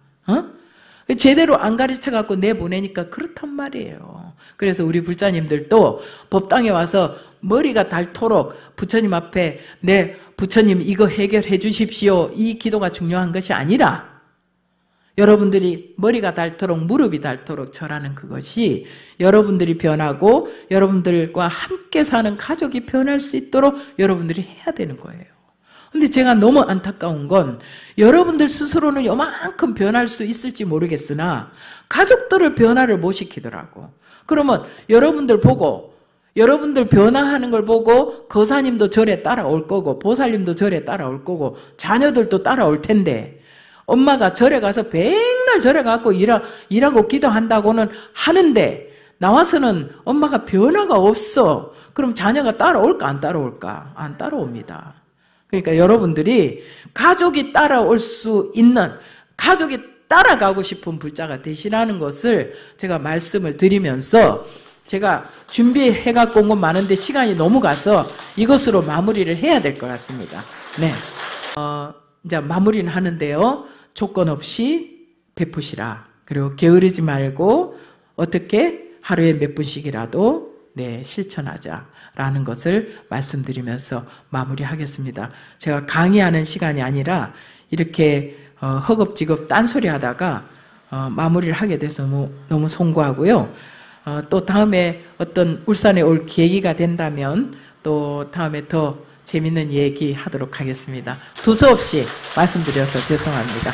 제대로 안 가르쳐갖고 내보내니까 그렇단 말이에요. 그래서 우리 불자님들도 법당에 와서 머리가 닳도록 부처님 앞에 부처님 이거 해결해 주십시오. 이 기도가 중요한 것이 아니라 여러분들이 머리가 닳도록 무릎이 닳도록 절하는 그것이 여러분들이 변하고 여러분들과 함께 사는 가족이 변할 수 있도록 여러분들이 해야 되는 거예요. 근데 제가 너무 안타까운 건 여러분들 스스로는 요만큼 변할 수 있을지 모르겠으나 가족들을 변화를 못 시키더라고. 그러면 여러분들 변화하는 걸 보고 거사님도 절에 따라올 거고 보살님도 절에 따라올 거고 자녀들도 따라올 텐데 엄마가 절에 가서 맨날 절에 가서 일하고 기도한다고는 하는데 나와서는 엄마가 변화가 없어. 그럼 자녀가 따라올까 안 따라올까? 안 따라옵니다. 그러니까 여러분들이 가족이 따라올 수 있는 가족이 따라가고 싶은 불자가 되시라는 것을 제가 말씀을 드리면서 제가 준비해갖고 온 건 많은데 시간이 너무 가서 이것으로 마무리를 해야 될 것 같습니다. 네. 이제 마무리는 하는데요. 조건 없이 베푸시라. 그리고 게으르지 말고 어떻게 하루에 몇 분씩이라도 실천하자라는 것을 말씀드리면서 마무리하겠습니다. 제가 강의하는 시간이 아니라 이렇게 허겁지겁 딴소리 하다가 마무리를 하게 돼서 너무 송구하고요. 또 다음에 어떤 울산에 올 계기가 된다면 또 다음에 더 재밌는 얘기 하도록 하겠습니다. 두서없이 말씀드려서 죄송합니다.